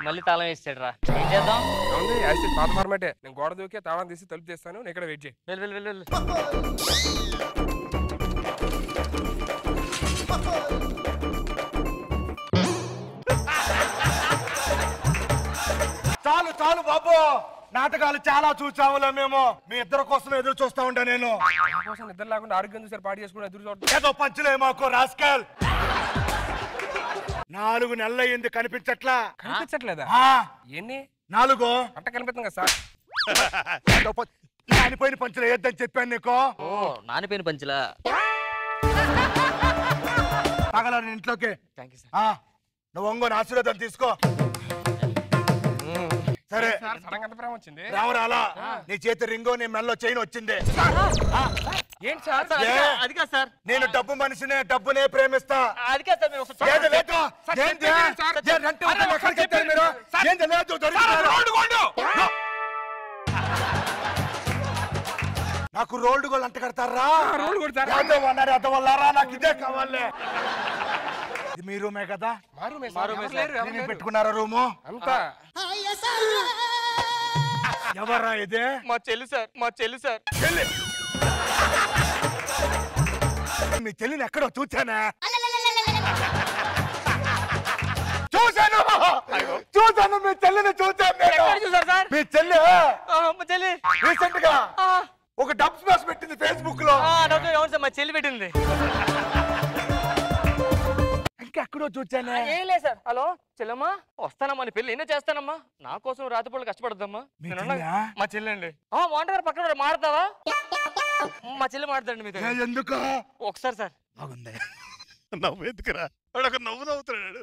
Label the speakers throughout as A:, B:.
A: మళ్ళీ తాళం వేసాడు రా. ఏం చేద్దాం?
B: పాత ఫార్మాటే. నేను గోడ దూకే తాళం తీసి తలుపు తీస్తాను. నేను ఇక్కడ వెయిట్ చేయి.
A: వెళ్ళు.
C: చాలు చాలు బాబు, నాటకాలు చాలా చూసాములే మేము. మీ ఇద్దరు కోసం ఎదురు చూస్తా ఉంటా నేను.
B: కోసం నిద్ర లేకుండా ఆరోగ్యం చూసారు పాటు చేసుకుని ఎదురు చూడండి.
C: ఏదో పంచులే మాకు రాస్కల్. 4 నెలలు అయ్యింది కనిపించట్లా.
B: కనిపించట్లేదా? ఎన్ని
C: 4
B: అంట కనిపిస్తుంది కదా సార్.
C: నానిపోయిన పంచులు వేయొద్దని చెప్పాను నీకు.
A: నానిపోయిన పంచులా?
C: పగల ఇంట్లోకి. నువ్వు ఒంగోని ఆశీర్వాదం తీసుకో. సరే
B: ప్రేమ వచ్చింది.
C: రావరాలా నీ చేతి రింగో నీ మెల్లో చైన్ వచ్చింది.
B: ఏంటి సార్?
A: అది కాదు సార్,
C: నేను డబ్బు మనిషినే, డబ్బునే ప్రేమిస్తా.
A: అది కాదు సార్.
C: నాకు రోల్డ్ గోల్డ్ అంట కడతారా? నాకు ఇదే కావాలి. ఇది మీ రూమే కదా? పెట్టుకున్నారా రూము
B: అంతా?
C: ఎవరా ఇదే?
A: మా చెల్లి సార్.
C: చెల్లి? మీ చెల్లిని ఎక్కడో చూసానా? చూసాను మీ చెల్లిని చూసాను. మీ చెల్లి రీసెంట్ గా ఒక డబ్ స్మాష్ పెట్టింది ఫేస్బుక్ లో.
A: అవును సార్, మా చెల్లి పెట్టింది.
C: ఇంకెక్కడో చూచానే.
A: ఏం లేదు సార్. హలో చెల్లమ్మా, వస్తానమ్మా, నీ పెళ్లి ఎన్నో చేస్తానమ్మా. నా కోసం రాత్రిపూట కష్టపడద్దమ్మా. మా చెల్లి అండి. వాంటర్ పక్కన మారుతావా? మా చెల్లి మారుతాండి మీతో.
C: ఎందుకు?
A: ఒకసారి సార్.
C: బాగుంది. నవ్వు ఎందుకురా? నవ్వు నవ్వుతున్నాడు.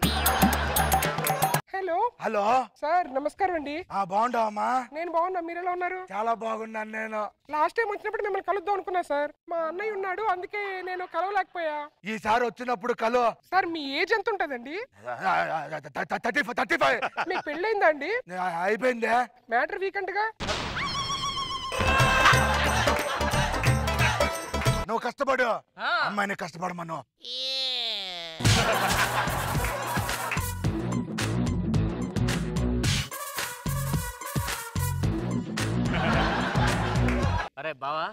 B: హలో
C: హలో
B: సార్, నమస్కారం అండి.
C: బాగుండవమ్మా?
B: నేను బాగున్నా, మీరు ఎలా ఉన్నారు?
C: చాలా బాగున్నాను నేను.
B: లాస్ట్ టైం వచ్చినప్పుడు మిమ్మల్ని కలుద్దాం అనుకున్నా సార్. మా అన్నయ్య ఉన్నాడు, అందుకే నేను కలవలేకపోయా.
C: ఈసారి వచ్చినప్పుడు కలు.
B: సార్ మీ ఏజ్ ఎంత ఉంటదండి?
C: 35.
B: మీకు పెళ్ళైందా అండి?
C: అయిపోయిందే.
B: మ్యాటర్ వీకెండ్ గా.
C: నువ్వు కష్టపడు, అమ్మాయిని కష్టపడమను.
A: అరే బావా,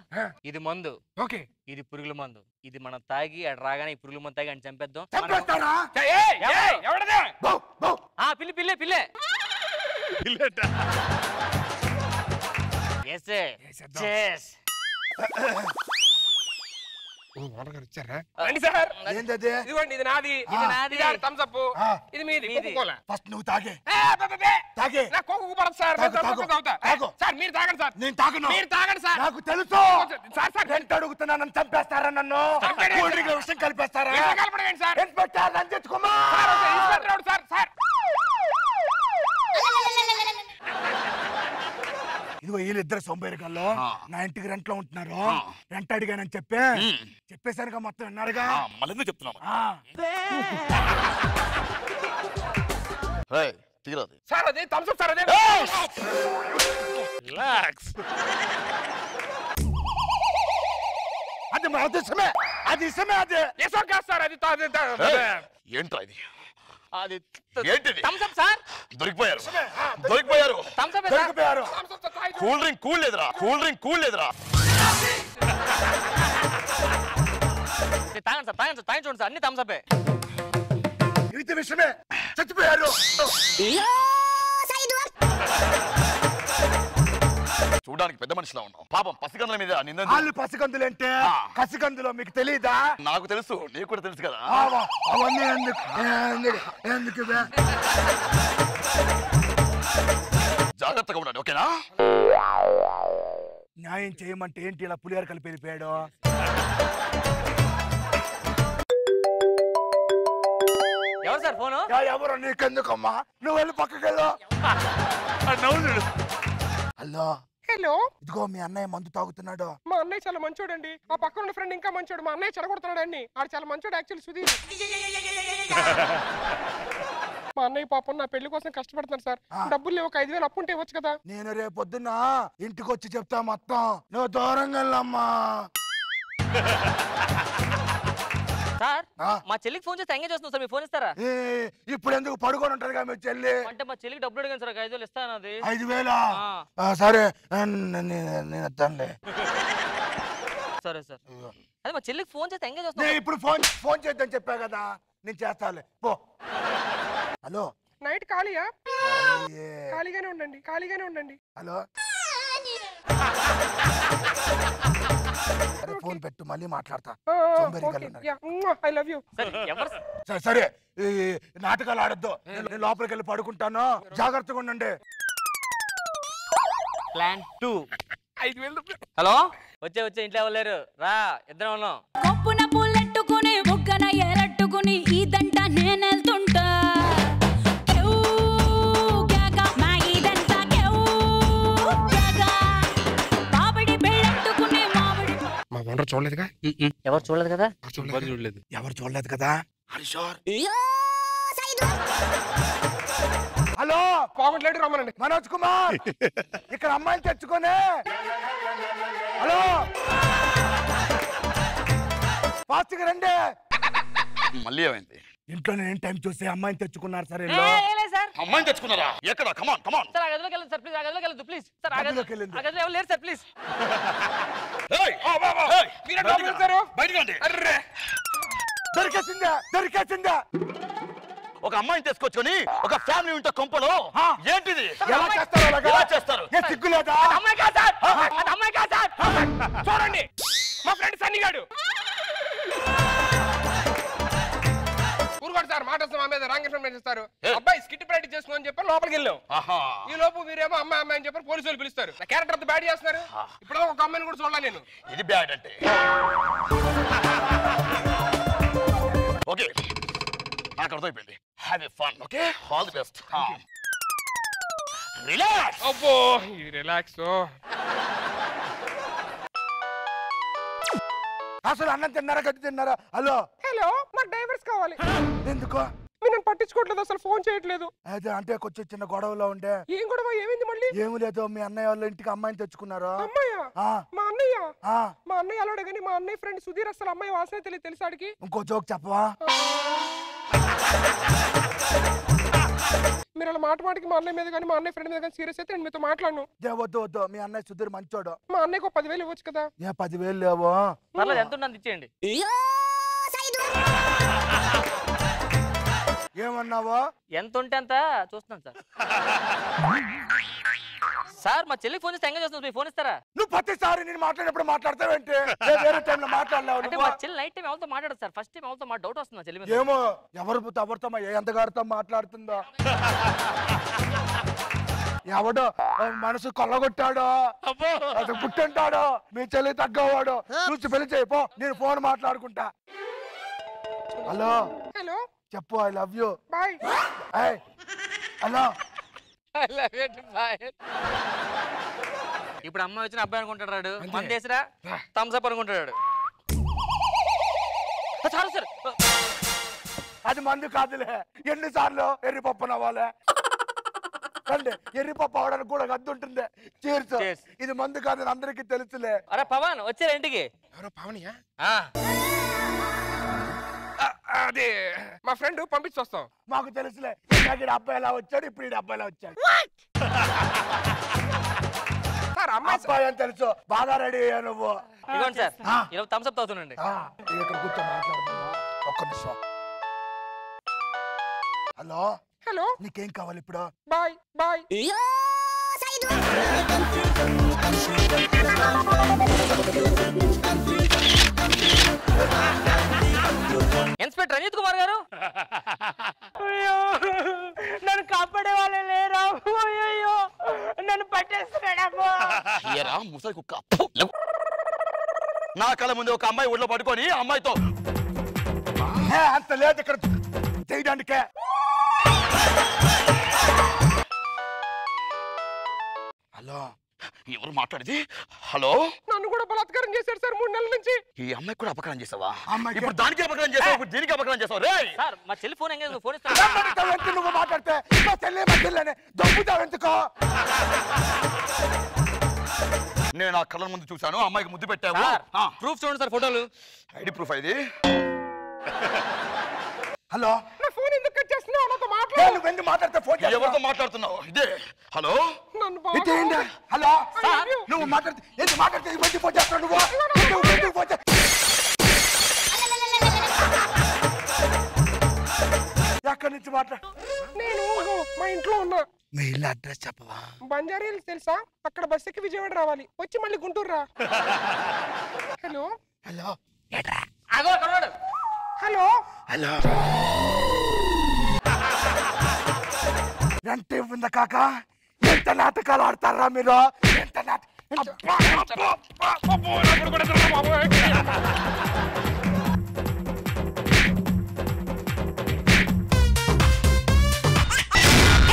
A: ఇది మందు.
B: ఓకే,
A: ఇది పురుగుల మందు. ఇది మనం తాగి అటు రాగానే ఈ పురుగుల మందు తాగి అని చంపేద్దాం. పిల్లే
B: ఇది నాది. Thumbs up. ఇది మీది.
C: ఫస్ట్ నువ్వు తాగే.
B: నాకు కోకు పడదు సార్. సార్ మీరు తాగండి సార్.
C: నేను తాగను.
B: మీరు తాగండి సార్.
C: నాకు తెలుసు
B: సార్.
C: ఎంత అడుగుతున్నా నన్ను చంపేస్తారా? నన్ను విషయం కలిపేస్తారా? ఇన్స్పెక్టర్ రంజిత్ కుమార్.
B: సార్
C: ఇదిగో వీళ్ళిద్దరు సొంబేరికల్లో నా ఇంటికి రెంట్ లో ఉంటున్నారు. రెంట్ అడిగానని చెప్పేసరిగా మొత్తం విన్నారుగా.
D: మళ్ళీ చెప్తున్నాను
B: సార్. అదే థమ్స్ అప్ సార్. అదే
D: రిలాక్స్.
C: అది ఇష్టమే.
B: కాదు సార్, అది
D: ఏంట్రా ఇది?
A: అది
D: ఏంటిది?
A: Thums Up sir.
D: దొరికిపోయారు.
A: థమ్స్ అప్
C: దొరికిపోయారు.
D: కూల్ డ్రింక్ లేదురా.
A: తాగండి సార్, చూడండి సార్, అన్ని థమ్స్ అప్.
C: ఇది విషయమే. చచ్చిపోయారు.
D: చూడడానికి పెద్ద మనిషిలా ఉన్నావు. పాపం పసికందుల మీద నింద.
C: వాళ్ళు పసికందులంటే కసికందులో మీకు తెలీదా?
D: నాకు తెలుసు, నీకు కూడా తెలుసు కదా.
C: అవన్నీ ఎందుకు
D: జాగ్రత్తగా ఉండండి, ఓకేనా?
C: న్యాయం చేయమంటే ఏంటి ఇలా పులిహార కలిపి వెళ్ళిపోయాడు?
A: ఎవరు సార్ ఫోను?
C: ఎవరు? నీకెందుకమ్మా, నువ్వు వెళ్ళి పక్కకి వెళ్ళు. హలో.
B: హలో.
C: ఇదిగో మీ అన్నయ్య మందు తాగుతున్నాడు.
B: మా అన్నయ్య చాలా మంచోడండి. ఆ పక్కన ఉన్న ఫ్రెండ్ ఇంకా మంచోడు. మా అన్నయ్య చెడగొడుతున్నాడు అన్ని. ఆడు చాలా మంచోడు యాక్చువల్లీ, సుధీర్. మా అన్నయ్య పాపం నా పెళ్లి కోసం కష్టపడుతున్నాడు సార్. డబ్బులు లేవు, ఒక 5,000 అప్పు ఉంటే ఇవ్వచ్చు కదా.
C: నేను రేపు పొద్దున్న ఇంటికి వచ్చి చెప్తా మొత్తం. నువ్వు దూరంగా వెళ్ళమ్మా.
A: సార్ మా చెల్లికి ఫోన్ చేస్తే ఎంగేజ్ చేస్తున్నాం సార్, మీరు ఫోన్ ఇస్తారా?
C: ఇప్పుడు ఎందుకు పడుకొని ఉంటారు కదా మీ చెల్లి?
A: అంటే మా చెల్లికి డబ్బులు అడిగాను సార్, 5,000 ఇస్తాను. అది
C: 5,000? సరే నేను ఇస్తానులే.
A: సరే సార్. అదే మా చెల్లికి ఫోన్ చేస్తే ఎంగేజ్ చేస్తాను.
C: ఇప్పుడు ఫోన్ చేద్దని చెప్పా కదా, నేను చేస్తాలే పో. హలో
B: నైట్ ఖాళీయా? ఖాళీగానే ఉండండి.
C: హలో సరే ఫోన్ పెట్టు, మళ్ళీ మాట్లాడతా.
B: I love you.
C: సరే నాటకాలు ఆడద్దు, నేను లోపలికి వెళ్ళి పడుకుంటాను, జాగ్రత్తగా ఉండండి.
A: ప్లాన్ 2.
B: 5,000.
A: హలో, వచ్చే ఇంట్లో ఎవరు రా, ఇద్దరం ఉన్నాం.
E: కొప్పున పూలెట్టుకుని బుగ్గన ఎరట్టుకుని ఇదంట నేనెళ్తుంటా.
B: మా ఓనర్ చూడలేదుగా?
A: ఎవరు చూడలేదు కదా?
C: ఎవరు చూడలేదు కదా? హలో
B: పావుగంటలేడు రమ్మనండి.
C: మనోజ్ కుమార్ ఇక్కడ అమ్మాయిని తెచ్చుకోనే. హలో ఫాస్ట్గా రండి.
D: మళ్ళీ ఏమైంది?
C: ఇంట్లో నేను టైం చూసి అమ్మాయిని తెచ్చుకున్నారు సార్.
D: అమ్మాయిని తెచ్చుకున్నారా? ఎక్కడ? కమాన్ కమాన్.
A: సార్, ఆ గదిలోకి వెళ్ళండి సార్, ప్లీజ్. ఆ గదిలోకి వెళ్ళండి ప్లీజ్. సార్, ఆ గదిలో ఎవరు లేరు సార్, ప్లీజ్.
D: బయటికి రండి.
C: దొరికేసిందా?
D: ఒక అమ్మాయిని తీసుకొచ్చుకొని ఒక ఫ్యామిలీ ఉంటే కొంపలో ఏంటిది?
C: ఎలా చేస్తారు? సిగ్గులేదా?
B: అమ్మాయి కాదు సార్. చూడండి, మా ఫ్రెండ్ సన్నిగాడు ఊరుకోడు సార్. మాట వస్తే మా మీద రాంగ్ ఇన్ఫర్మేషన్ ఇస్తారు. అబ్బాయి స్కిట్ ప్రాక్టీస్ చేసుకోని చెప్పి లోపలికి వెళ్ళాం. ఈ లోపు మీరేమో అమ్మాయి అని చెప్పి పోలీసు వాళ్ళు పిలుస్తారు. నా క్యారెక్టర్ అంతా బ్యాడ్ చేస్తున్నారు. ఇప్పుడు ఒక అమ్మాయిని కూడా చూడాలి నేను.
D: ఇది బ్యాడ్ అంటే ఓకే, నాకు అర్థమైపోయింది. Have a fun. Okay, all the best. Relax.
B: అబ్బో రిలాక్స్.
C: అసలు అన్నం తిన్నారా, గడ్డి తిన్నారా? హలో
B: నాకు డైవర్స్ కావాలి.
C: ఎందుకు?
B: మీరు నన్ను పట్టించుకోవట్లేదు, అసలు ఫోన్ చేయట్లేదు.
C: అదే అంటే కొంచెం చిన్న గొడవలో ఉండే.
B: ఏం గొడవ? ఏమైంది మళ్ళీ?
C: ఏమి లేదు, మీ అన్నయ్య వాళ్ళ ఇంటికి అమ్మాయిని తెచ్చుకున్నారు.
B: అమ్మాయ్యా? మా అన్నయ్య అలాడే కానీ మా అన్నయ్య ఫ్రెండ్ సుధీర్ అసలు అమ్మాయి వాసనే తెలియదు తెలుసాడికి.
C: ఇంకో జోక్ చెప్పవా?
B: మీరు అలా మాటికి మా అన్నయ్య మీద కానీ మా అన్నయ్య ఫ్రెండ్ మీద కానీ సీరియస్ అయితే నేను మీతో మాట్లాడను.
C: వద్దు, మీ అన్నయ్య సుధీర్ మంచోడు.
B: మా అన్నయ్యకు 10,000 ఇవ్వచ్చు కదా?
C: 10,000 లేవు.
A: పర్లేదు, ఎంత ఉన్నది ఇచ్చేయండి.
C: ఏమన్నావో?
A: ఎంత ఉంటే అంత చూస్తున్నాను సార్. సార్, మా చెల్లికి ఫోన్ చేస్తే ఎంగేజ్ చేస్తున్నాను, మీరు ఫోన్ ఇస్తారా?
C: నువ్వు ప్రతిసారి నేను మాట్లాడినప్పుడు మాట్లాడతావేంటి? వేరే టైంలో మాట్లాడలేవు.
A: అంటే మా చెల్లి నైట్ టైం ఎవరితో మాట్లాడదు సార్, ఫస్ట్ టైం ఎవరితో డౌట్ వస్తుంది మా చెల్లి మీద.
C: ఏమో ఎవరితో ఎంతగారితో మాట్లాడుతుందో. ఎవడో మనసు కొల్లగొట్టాడో, అది పుట్టింటాడో, మీ చెల్లి తగ్గవాడు చూసి పెళ్లి చేయిపో, నేను ఫోన్ మాట్లాడుకుంటా. హలో చెప్పు, I love you.
B: Bye.
C: Hello
A: ఇప్పుడు అమ్మాయి వచ్చిన అబ్బాయి అనుకుంటాడు, మన దేశరా థమ్స్ అప్ అనుకుంటాడు. చాలు సార్,
C: అది మందు కాదులే. ఎన్నిసార్లు ఎర్రిపప్పు నవ్వాలే? రండి, ఎర్రిపప్పు అవడానికి కూడా గద్దు ఉంటుంది. చేర్చు, ఇది మందు కాదని అందరికీ తెలుసులే.
A: అరే పవన్ వచ్చారా ఇంటికి?
B: ఎవరో పవనియా? అదే మా ఫ్రెండ్ పంపించి వస్తాం.
C: మాకు తెలుసులే, అబ్బాయి ఎలా వచ్చాడు, ఇప్పుడు ఈ అబ్బాయిలా వచ్చాడు. అబ్బాయి అని తెలుసు, బాగా రెడీ అయ్యా నువ్వు.
A: ఇదిగోండి సార్, ఇలా థమ్స్ అప్ అవుతుందండి.
C: ఇక్కడ కూర్చో మాట్లాడుతున్నా, ఒక్క నిమిషం. హలో, నీకేం కావాలి ఇప్పుడు?
B: బాయ్.
A: ఇన్స్పెక్టర్ రంజిత్ కుమార్ గారు, నన్ను కాపాడే వాళ్ళే లేరా? అయ్యో, నన్ను పట్టేస్తున్నాడు.
D: ముసలి కుక్క. నా కళ్ళ ముందు ఒక అమ్మాయి ఒళ్ళో పడుకొని అమ్మాయితో
C: అంత లేదు ఇక్కడ చేయడానికే. హలో,
D: ఎవరు మాట్లాడేది? హలో,
B: నన్ను కూడా బలాత్కారం చేశారు సార్ 3 నెలల నుంచి.
D: ఈ అమ్మాయి కూడా అపకారం చేసావా? ఇప్పుడు దానికి అపకారం చేసావు, ఇప్పుడు దీనికి అపకారం చేసావు. రే
A: సార్, మా చెల్లి ఫోన్ ఎంగేజ్, ఫోన్ ఇస్తాను.
C: నువ్వు మాట్లాడితే మా చెల్లెనే దొబ్బుతావు ఎందుకో?
D: నేను ఆ కళ్ళ ముందు చూశాను, అమ్మాయికి ముద్దు పెట్టావు.
A: ప్రూఫ్ చూడండి సార్, ఫోటోలు.
D: ఐడి ప్రూఫ్ ఇది.
C: హలో
B: నా ఫోన్ ఎందుకు కట్ చేస్తున్నావు? నాతో మాట్లాడు.
C: నువ్వు ఎందుకు మాట్లాడితే ఫోన్
D: ఎవరితో మాట్లాడుతున్నావు? ఇదే. హలో
B: నన్ను బాగా
C: ఇదేంటి? హలో నువ్వు మాట్లాడితే ఎందుకు మాట్లాడితే ఇవ్వండి ఫోన్ చేస్తావు నువ్వు ఎందుకు ఫోన్ చేస్తావు? ఎక్కడి నుంచి మాట్లాడు?
B: నేను మా ఇంట్లో ఉన్నా.
C: మీ ఇల్లు అడ్రస్ చెప్పవా?
B: బంజారా హిల్స్ తెలుసా? అక్కడ బస్ ఎక్కి విజయవాడ రావాలి, వచ్చి మళ్ళీ గుంటూరు రా. హలో
C: హలో
B: హలో
C: హలో అంటే ఉందా కాక? ఎంత నాటకాలు ఆడతారా మీరు? ఎంత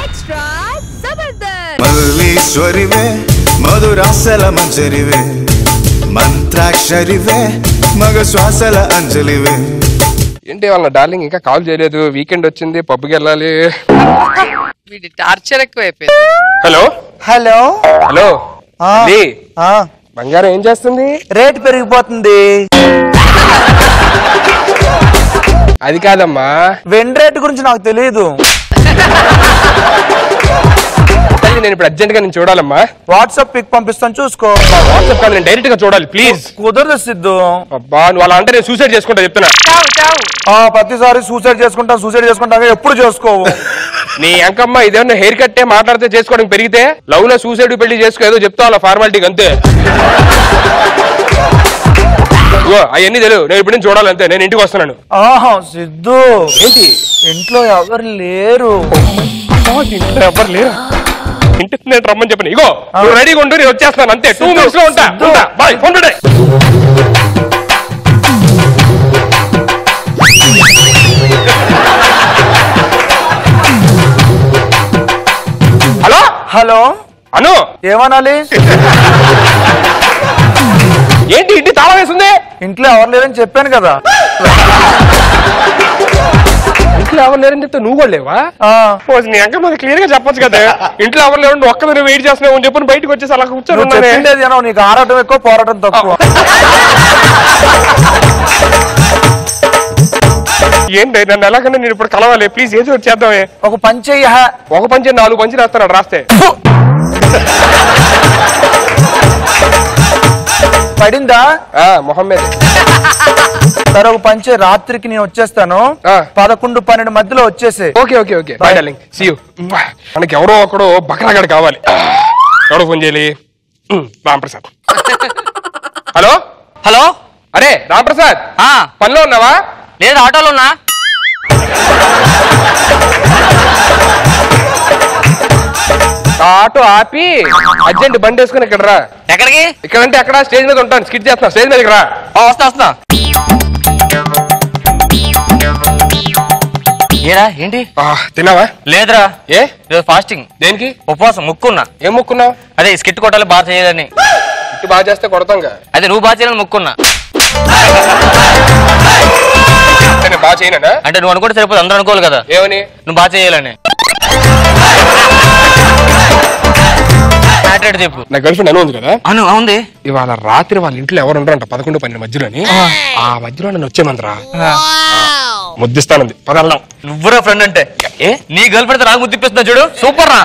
E: ఎక్స్ట్రా జబర్దస్త్
F: మల్లీశ్వరివే మధురాసల మంజరివే మంత్రాక్షరివే మగ శ్వాసల అంజలివే.
B: ఏంటి వాళ్ళ డార్లింగ్ ఇంకా కాల్ చేయలేదు? వీకెండ్ వచ్చింది, పబ్కి వెళ్ళాలి.
G: వీడి టార్చర్ ఎక్కువైపోయింది.
B: హలో
H: హలో
B: హలో లే, బంగారం ఏం చేస్తుంది?
H: రేట్ పెరిగిపోతుంది.
B: అది కాదమ్మా,
H: వెండి రేట్ గురించి నాకు తెలియదు.
B: నేను ఇప్పుడు అర్జెంట్ గా నేను చూడాలమ్మా.
H: వాట్సాప్ పిక్ పంపిస్తాను చూసుకో.
B: వాట్సాప్ కాదు, నేను డైరెక్ట్ గా చూడాలి ప్లీజ్.
H: కుదరదు సిద్ధు.
B: అబ్బా నువ్వు అలా అంటే నేను సూసైడ్ చేసుకుంటా చెప్తున్నా.
H: ప్రతిసారి సూసైడ్ చేసుకుంటా ఎప్పుడు చేసుకోవు.
B: నీ అంకమ్మ ఇదేమన్నా హెయిర్ కట్టే మాట్లాడితే చేసుకోవడం పెరిగితే లవ్ లో సూసైడ్ పెళ్లి చేసుకో ఏదో చెప్తా అలా ఫార్మాలిటీకి అంతే. అవన్నీ తెలియదు, నేను ఇప్పుడు చూడాలి అంతే. నేను ఇంటికి వస్తున్నాను.
H: సిద్ధు
B: ఏంటి?
H: ఇంట్లో ఎవరు లేరు.
B: ఇంట్లో ఎవరు లేరు? ఇంటికి నేను రమ్మని చెప్పను. ఇగో నువ్వు రెడీగా ఉండు, నేను వచ్చేస్తాను అంతే. 2 minutes లో ఉంటా. బాయ్, ఫోన్ పెట్టే. హలో
H: హలో
B: అను,
H: ఏమనాలి?
B: ఏంటి ఇంటి తాళం వేసింది?
H: ఇంట్లో ఎవరు లేరని చెప్పాను కదా.
B: ఇంట్లో ఎవరు లేరని చెప్తే నువ్వు కూడా లేవా? నీ అంక మాది క్లియర్ గా చెప్పొచ్చు కదా. ఇంట్లో ఎవరు లేరు, ఒక్క దగ్గర వెయిట్ చేస్తున్నావు అని చెప్పి బయటకు వచ్చేసి అలా కూర్చొని.
H: నీకు ఆడటం ఎక్కువ, పోరాటం తక్కువ.
B: ఏంటి నన్ను ఎలాగన్నా నేను ఇప్పుడు కలవాలి ప్లీజ్, ఏదో చేద్దామే.
H: ఒక పని చెయ్య.
B: ఒక పంచి 4 పంచులు వేస్తాను రాస్తే.
H: పడిందా?
B: మొహం మీద.
H: సరే ఒక పంచే, రాత్రికి నేను వచ్చేస్తాను. 11-12 మధ్యలో వచ్చేసి.
B: Okay okay okay bye darling, see you. మనకి ఎవరో ఒకడు బకరాగాడు కావాలి. ఎవరో ఫోన్ చేయాలి? రాంప్రసాద్. హలో
A: హలో,
B: అరే రాంప్రసాద్, పనిలో ఉన్నావా?
A: లేదు, ఆటోలో ఉన్నా.
B: ఆటో ఆపి అర్జెంట్ బండి వేసుకుని ఇక్కడ రా.
A: ఎక్కడికి?
B: ఇక్కడంటే అక్కడ స్టేజ్ మీద ఉంటాను, స్కిట్ చేస్తున్నా. స్టేజ్ మీదకి రా.
A: వస్తా. ఏరా ఏంటి?
B: తిన్నావా?
A: లేదురా.
B: ఏ
A: ఫాస్టింగ్.
B: దేనికి?
A: ఉపవాసం. ముక్కున్నా.
B: ఏం ముక్కున్నావు?
A: అదే స్కిట్ కొట్టాలి బాగా చేయాలని.
B: స్కిట్ బాగా చేస్తే కొడతాంగా.
A: అదే నువ్వు బాగా చేయాలని ముక్కున్నా.
B: బాగా చేయనా?
A: అంటే నువ్వు అనుకుంటే సరిపోదు, అందరూ అనుకోవాలి కదా.
B: ఏమని?
A: నువ్వు బాగా చేయాలని. చెప్పు.
B: నా గర్ల్ ఫ్రెండ్ అను ఉంది కదా.
A: అను ఉంది.
B: ఇవాళ రాత్రి వాళ్ళ ఇంట్లో ఎవరు ఉండరంట, 11-12 మధ్యలోని. ఆ మధ్యలో నన్ను వచ్చేమంతరా ముద్దిస్తానంది. పదల్లాం.
A: నువ్వురా ఫ్రెండ్ అంటే. ఏ నీ గర్ల్ ఫ్రెండ్ నాకు ముద్దిప్పిస్తున్నా చూడు. సూపర్ రా.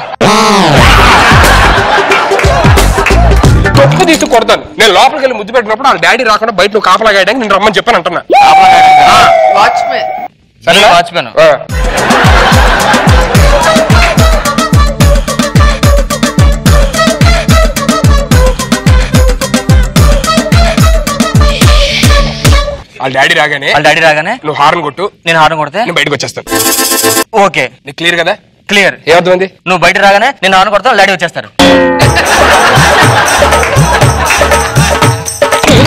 B: తప్పు తీసి కొడతాను. నేను లోపలికి వెళ్ళి ముద్దు పెట్టినప్పుడు వాళ్ళ డాడీ రాకుండా బయట నువ్వు కాపలా గాయడానికి నేను రమ్మని చెప్పాను అంటున్నా.
G: వాచ్మెన్.
B: సరే
A: వాచ్మెన్.
B: వాళ్ళ డాడీ రాగానే నువ్వు హార్న్ కొట్టు.
A: నేను హార్న్ కొడితే
B: నేను బయటకు వచ్చేస్తాను.
A: ఓకే.
B: నీకు క్లియర్ కదా?
A: క్లియర్.
B: ఏమవుతుంది?
A: నువ్వు బయట రాగానే నేను హార్న్ కొడతాను, డాడీ వచ్చేస్తారు.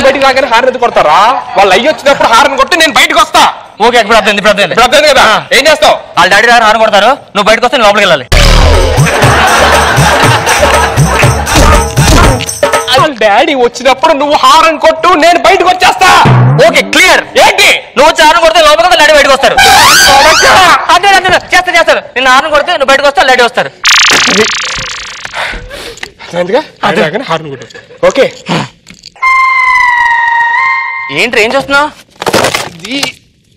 B: బయటకు రాగానే హార్న్ ఎందుకు కొడతారా? వాళ్ళు అయ్యి వచ్చినప్పుడు హార్న్ కొట్టి నేను బయటకు వస్తా.
A: ఓకే, ఇప్పుడు అర్థం
B: కదా. ఏం చేస్తావు?
A: వాళ్ళ డాడీ రాగానే హార్న్ కొడతారు, నువ్వు బయటకు వస్తే లోపలికి వెళ్ళాలి.
B: వాళ్ళ డాడీ వచ్చినప్పుడు నువ్వు హారన్ కొట్టు, నేను బయటకు వచ్చేస్తా.
A: Okay clear.
B: ఏంటి?
A: నువ్వు వచ్చి హారన్ కొడితే లోపలికి డాడీ బయటకు వస్తారు. అదే చేస్తారు. నేను హారన్ కొడితే నువ్వు బయటకు వస్తా, డాడీ వస్తారు.
B: హారన్ కొట్టు. ఓకే.
A: ఏంటి ఏం చేస్తున్నావు?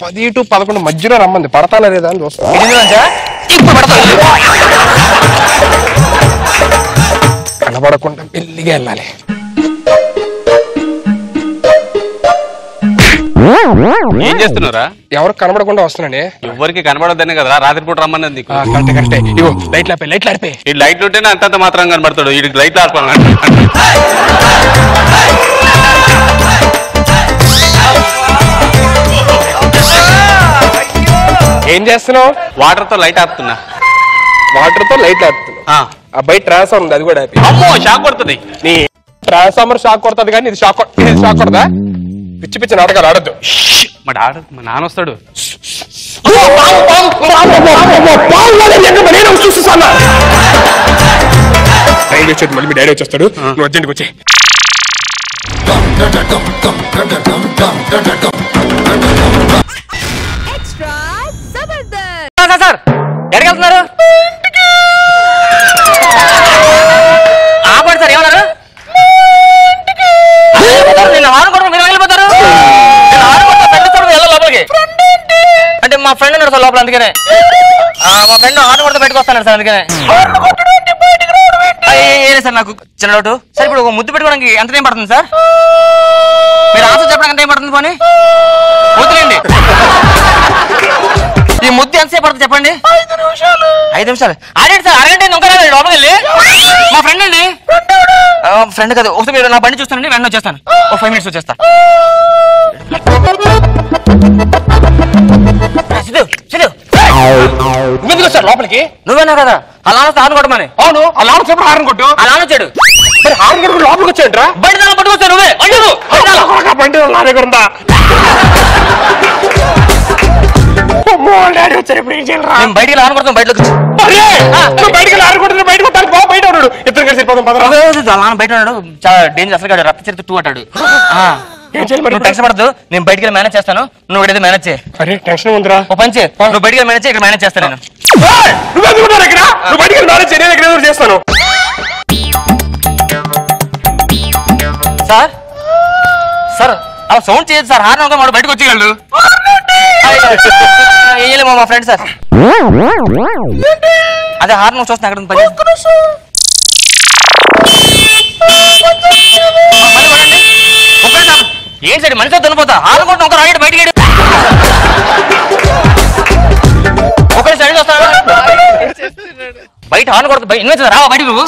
B: 10 to 11 మధ్యలో రమ్మంది, పడతానా లేదా అని చూస్తా. కనబడకుండా మెల్లిగా వెళ్ళాలి.
I: ఏం చేస్తున్నారా?
B: ఎవరు కనబడకుండా వస్తున్నానే.
I: ఎవరికి కనబడొద్దనే కదా రాత్రిపూట రమ్మన్నది నీకు.
B: కరెక్టే. ఇగో లైట్లు ఆడిపోయి.
I: ఈ లైట్లు ఉంటేనే అంతంత మాత్రం కనబడతాడు. ఈ లైట్లు ఆడుకోవాలి.
B: ఏం చేస్తున్నావు?
I: వాటర్ తో లైట్ ఆపుతున్నా.
B: వాటర్ తో లైట్లు ఆపుతున్నా. అబ్బాయి ట్రాన్స్ఫార్మర్ ఉంది, అది కూడా ఆపి.
I: అమ్మో షాక్ కొడుతుంది.
B: నీ ట్రాన్స్ఫార్మర్ షాక్ కొడుతుంది కానీ ఇది షాక్ కొడదా? పిచ్చి పిచ్చి నాటకాలు ఆడద్దు.
I: మా నాన్న వస్తాడు.
B: మళ్ళీ మీ డాడీ వచ్చేస్తాడు. నువ్వు అర్జెంట్కి వచ్చి.
A: సార్ ఎక్కడికి వెళ్తున్నారు? ఆపండి సార్, ఏమన్నారు? నేను ఆడుకుంటాను, మీరు వెళ్ళిపోతారు. లోపలికి అంటే మా ఫ్రెండ్ ఉన్నాడు సార్ లోపల, అందుకనే మా ఫ్రెండ్ ఆడుకుంటూ బయటకు వస్తాను సార్, అందుకనే. సార్ నాకు చిన్న డౌట్ సార్, ఇప్పుడు ఒక ముద్దు పెట్టుకోవడానికి ఎంత టైం పడుతుంది సార్? మీరు ఆన్సర్ చెప్పడానికి ఎంత టైం పడుతుంది? పోనీ వద్దులేండి, ఈ ముద్దు ఎంతసేపు పడుతుంది చెప్పండి? 5 నిమిషాలు. అదేంటి సార్ అరగంట ఇంకా లోపలికి వెళ్ళి? మా ఫ్రెండ్ అండి. ఫ్రెండ్ కదా, ఒకసారి మీరు నా బండి చూస్తానండి, వెంటనే వచ్చేస్తాను. ఒక 5 minutes వచ్చేస్తా.
B: ఎందుకు సార్ లోపలికి?
A: నువ్వేనా కదా అలా హార్న్ కొట్టమని?
B: అవును, అలా చెప్పి హార్న్ కొట్టు.
A: అలా వచ్చాడు.
B: మరి హార్న్ కొట్టు లోపలికి వచ్చాయంట్రా?
A: బండి దాన్ని పట్టుకొచ్చాను. నువ్వే
B: బండి నా దగ్గర ఉందా?
A: బయటికి హార్న్ కొడతాను, బయటకు
B: బయటకు బయట ఉన్నాడు. ఇద్దరు కలిసి
A: బయట ఉన్నాడు. చాలా డేంజర్, అసలు రక్త చరిత్ర 2 అంటాడు. నువ్వు టెన్షన్ పడద్దు, నేను బయటికి వెళ్ళి మేనేజ్ చేస్తాను, నువ్వు ఏదైతే మేనేజ్ చేయి.
B: అరే టెన్షన్ ఉందిరా.
A: ఓ పంచే, నువ్వు బయటికి మేనేజ్ చేయి, ఇక్కడ మేనేజ్ చేస్తాను నేను.
B: చేస్తాను
A: సార్. సార్ అలా సౌండ్ చేయదు సార్, హార్న్ ఒక వాడు బయటకు వచ్చేయగలడు. వేయలేమో మా ఫ్రెండ్ సార్. అదే హార్న్ చూస్తున్నా అక్కడ పని. ఏంటి సార్ మనిషితో తినిపోతా హార్న్ కొట్టు ఒక రాయడు బయటికి. ఒకరి సైడ్ వస్తాను బయట హార్న్ కొడుతు ఇన్వెస్ట్ రావా బయట నువ్వు?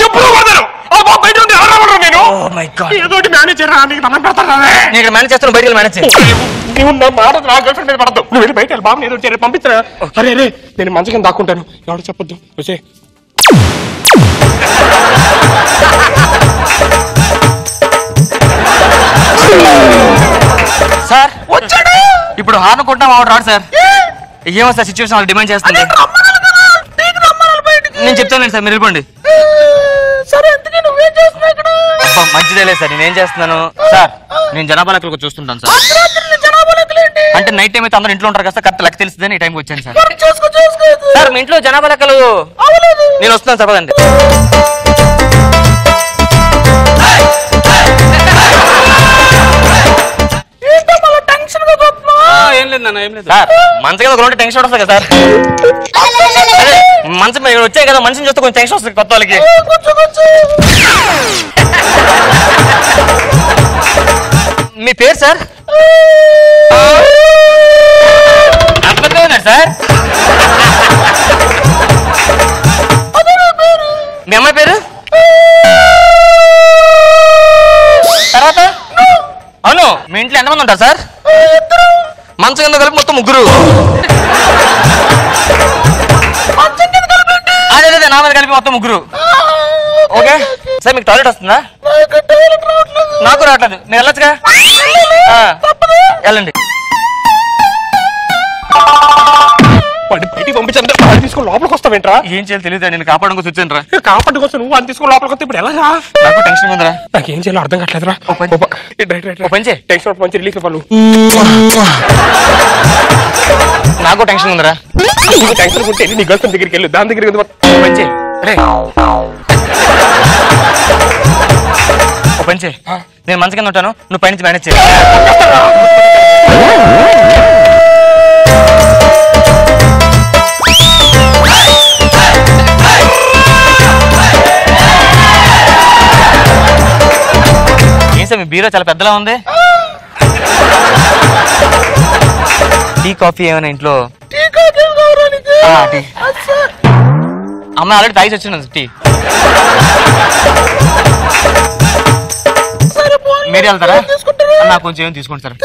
A: నేను మేనేజ్ చేస్తాను, బయటకి మేనేజ్ చేయి.
B: పంపిస్తా. అరే రే నేను మంచిగా దాక్కుంటాను, ఎవరు చెప్పొద్దు. వచ్చే
A: సార్ వచ్చాడు. ఇప్పుడు హార్న్ కొట్టాం ఆవిడ రాడు సార్. ఏమో సార్ సిచ్యువేషన్ వాళ్ళు డిమాండ్ చేస్తుంది. నేను చెప్తాను సార్, మీరు వెళ్ళిపోండి. మంచిదే లేదు సార్, నేనేం చేస్తున్నాను సార్, నేను జనాభా లెక్కలకు చూస్తుంటాను సార్. అంటే నైట్ టైం అయితే అందరూ ఇంట్లో ఉంటారు కదా సార్, కరెక్ట్ లెక్క తెలుస్తుందని ఈ టైంకి వచ్చాను సార్. సార్ మీ ఇంట్లో జనాభా లెక్కలు నేను వస్తున్నాను సార్, పదండి.
I: ఏం లేదు నాన్న, ఏం లేదు
A: సార్. మంచి కదా ఒక టెన్షన్ వస్తుంది కదా సార్. మంచి వచ్చాయి కదా, మనిషిని చూస్తే కొంచెం టెన్షన్ వస్తుంది కొత్త వాళ్ళకి. మీ పేరు సార్? సార్ మీ అమ్మాయి పేరు? తర్వాత అవును, మీ ఇంట్లో ఎంతమంది ఉంటారు సార్? మంచం కింద కలిపి మొత్తం 3. అదే అదే నా మీద కలిపి మొత్తం 3. ఓకే సార్, మీకు టాయిలెట్ వస్తుందా? నాకు రావట్లేదు, మీరు వెళ్ళొచ్చుగా. వెళ్ళండి.
B: బయటికి పంపించండి, తీసుకొని లోపలికి వస్తావేంట్రా?
A: ఏం చేయాలి తెలియదు, నేను కాపాడడం కోసం వచ్చాను రా.
B: కాపాడు కోసం నువ్వు అని తీసుకొని లోపలికి వస్తే ఇప్పుడు ఎలా?
A: నాకు టెన్షన్ ఉందిరా.
B: నాకు ఏం చేయాలో అర్థం కావట్లేదురా. టెన్షన్ మంచి రిలీఫ్ ఇవ్వాలి.
A: నాకు టెన్షన్ ఉందిరా.
B: టెన్షన్ ఉంటే నీ గర్ల్ ఫ్రెండ్ దగ్గరికి వెళ్ళు, దాని దగ్గరికి
A: పంచే పంచే. నేను మంచి కింద ఉంటాను, నువ్వు పైనుంచి మేనేజ్ చేయి. సార్ మీ బీరో చాలా పెద్దలా ఉంది. టీ కాఫీ ఏమైనా ఇంట్లో? అమ్మ ఆల్రెడీ తాగి వచ్చింది టీ. మీరు వెళ్తారా? నాకు కొంచెం ఏమైనా తీసుకోండి సార్.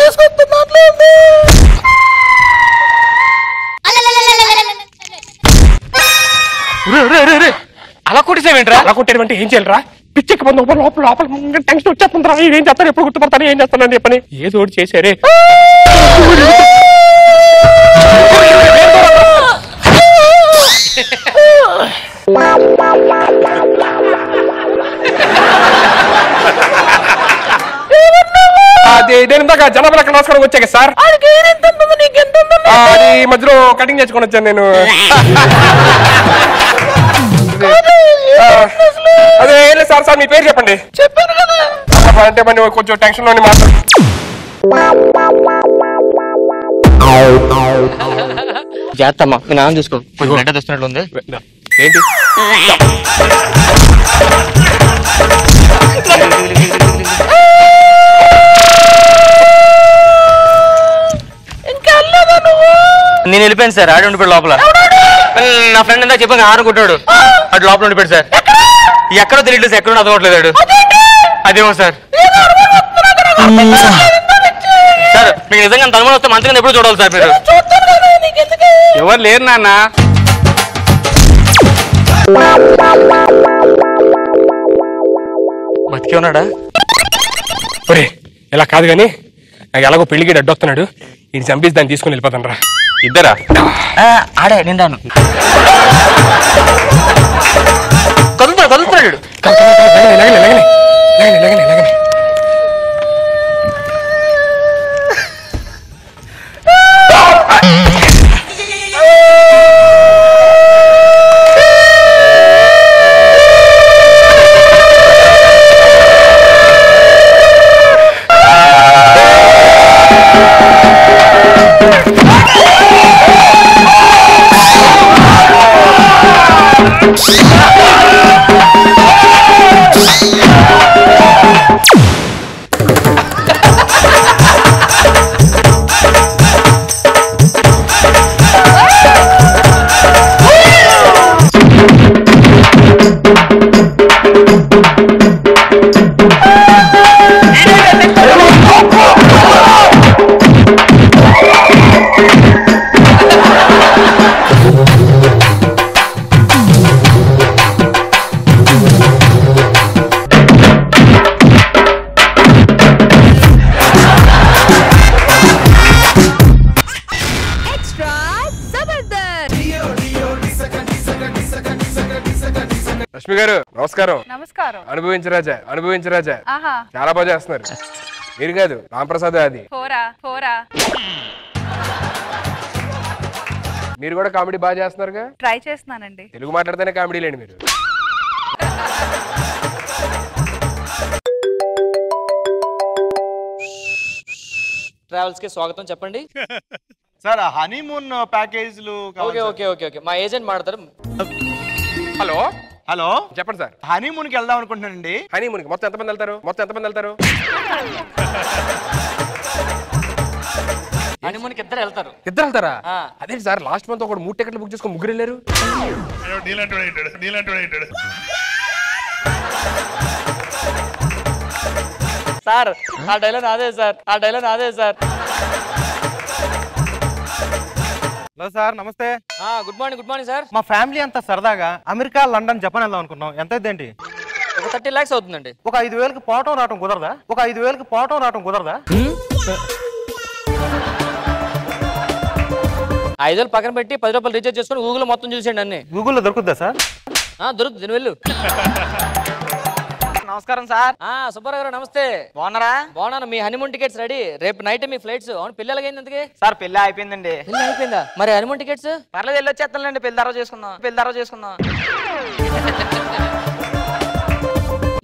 A: అలా కొట్టేసావేంట్రా?
B: అలా కొట్టేమంటే ఏం చేయాలరా? పిచ్చెక్కి పొంది లోపల లోపల టెన్షన్ వచ్చేస్తుంటారా? ఏం చేస్తాను, ఎప్పుడు గుర్తుపడతాను, ఏం చేస్తానని చెప్పని ఏదో ఒకటి చేశారే. అది నేను ఇందాక జనాభా లెక్క రాసుకోవడం వచ్చాక సార్, అది మధ్యలో కటింగ్ చేసుకొని వచ్చాను నేను. అదే ఏం లేదు సార్. సార్ మీ పేరు చెప్పండి. చెప్పాను కదా అంటే మరి కొంచెం టెన్షన్ లోని మాట్లాడు.
A: జాగ్రత్తమ్మా, మీ నాన్న చూసుకో. కొంచెం లెటర్ తెస్తున్నట్లు ఉంది.
B: ఏంటి
A: నేను వెళ్ళిపోయాను సార్. ఆడి ఉండిపోయాడు లోపల. నా ఫ్రెండ్ ఇందా చెప్పాను ఆడుకుంటాడు, అటు లోపల ఉండిపోయాడు సార్. ఎక్కడో తెలియట్లేదు సార్, ఎక్కడో అదవట్లేదు. అదేమో సార్. సార్ మీకు నిజంగా తనుమని వస్తే మంచిగా ఎప్పుడు చూడాలి సార్ మీరు.
I: ఎవరు లేరు నాన్న.
A: బతికే ఉన్నాడా?
B: ఒరే ఇలా కాదు కానీ నాకు ఎలాగో పెళ్లికి అడ్డొస్తున్నాడు. ఇది చంపేసి దాన్ని తీసుకుని వెళ్ళిపోతాను రా.
I: ఇద్దరా?
A: ఆడే నేను రాను. కదులుతున్నాడు.
B: లక్ష్మి గారు నమస్కారం.
E: నమస్కారం.
B: అనుభవించరాజా, అనుభవించరాజా. చాలా బాగా చేస్తున్నారు. మీరు కాదు రాంప్రసాద్, అది మీరు కూడా కామెడీ బాగా చేస్తున్నారుగా.
E: ట్రై చేస్తున్నానండి.
B: తెలుగు మాట్లాడితేనే కామెడీ లేండి మీరు.
A: ట్రావెల్స్ కి స్వాగతం. చెప్పండి
H: సార్. హనీమూన్ ప్యాకేజ్లు.
A: ఓకే ఓకే ఓకే ఓకే మా ఏజెంట్ మాట్లాడతారు.
B: హలో
H: హలో
B: చెప్పండి సార్.
H: హనీమూన్ కి వెళ్దాం అనుకుంటున్నానండి.
B: హనీమూన్ కి మొత్తం ఎంతమంది వెళ్తారు?
A: హనీమూన్ కి ఇద్దరు వెళ్తారు.
B: ఇద్దరు వెళ్తారా? అదే సార్ లాస్ట్ మంత్ ఒకటి 3 టికెట్లు బుక్ చేసుకొని ముగ్గురు వెళ్ళారు.
A: సార్ ఆ డైలాగ్ నాదే సార్.
H: హలో సార్, నమస్తే.
A: Good morning sir.
H: మా ఫ్యామిలీ అంతా సరదాగా అమెరికా, లండన్, జపాన్ వెళ్దాం అనుకున్నాం. ఎంత అయిద్దేంటి?
A: ఒక 30 lakhs అవుతుందండి.
H: ఒక 5,000కి పోవటం రావటం కుదరదా?
A: 5,000 పక్కన పెట్టి 10 రూపాయలు రీఛార్జ్ చేసుకుని గూగుల్ మొత్తం చూసేయండి అన్ని.
H: గూగుల్లో దొరుకుద్దా సార్?
A: దొరుకుతుంది, వెళ్ళు.
J: నమస్కారం సార్.
A: సుబ్బారావు గారు నమస్తే.
J: బాగున్నారా?
A: బాగున్నాను. మీ హనీమూన్ టికెట్స్ రెడీ. రేపు నైట్ మీ ఫ్లైట్స్. అవును, పెళ్లి ఎలాగైంది అందుకే?
J: సార్ పెళ్లి అయిపోయిందండి.
A: పెళ్లి అయిపోయిందా? మరి హనీమూన్ టికెట్స్?
J: పర్లేదు వెళ్ళొచ్చేస్తానులేండి. పెళ్లి తర్వాత చేసుకుందాం.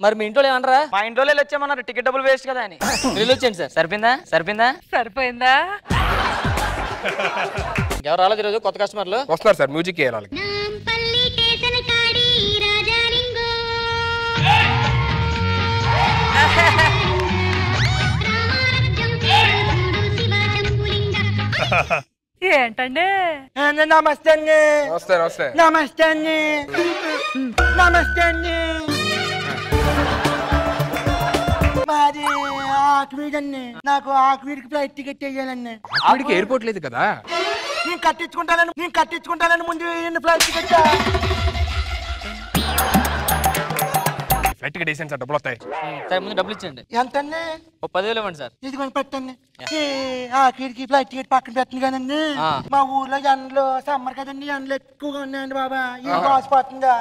A: మరి మీ ఇంట్లో ఏమన్నారా?
J: మా ఇంట్లో వచ్చామన్నారు, టికెట్ డబ్బులు వేస్ట్ కదా అని.
A: వెళ్ళొచ్చేయండి సార్. సరిపోయిందా? ఎవరు రాలేదు ఈరోజు కొత్త కస్టమర్లు?
B: వస్తున్నారు సార్. మ్యూజిక్ వేయాలి.
E: ఏంటండి?
H: నమస్తే అండి.
B: నమస్తే నమస్తే.
H: నమస్తే అండి. నమస్తే అండి. మాది ఆకువీడండి. నాకు ఆకువీడికి ఫ్లైట్ టికెట్ వేయాలండి.
B: ఆవిడికి ఎయిర్పోర్ట్ లేదు కదా.
H: నేను కట్టించుకుంటానని ముందు ఫ్లైట్ టికెట్.
B: ఫ్లైట్ టికెట్ వేసాను సార్, డబ్బులు వస్తాయి.
A: సరే ముందు డబ్బులు ఇచ్చండి.
H: ఎంతండి?
A: ఓ 10,000 ఇవ్వండి సార్.
H: ఇదిగోని పెట్టండి. ఆఖరికి ఫ్లైట్ టికెట్ పక్కన పెట్టండి కానండి. మా ఊర్లో ఎండలు సమ్మర్ కదండి, ఎండలు ఎక్కువగా ఉన్నాయండి బాబా. ఏం కాసిపోతుందా?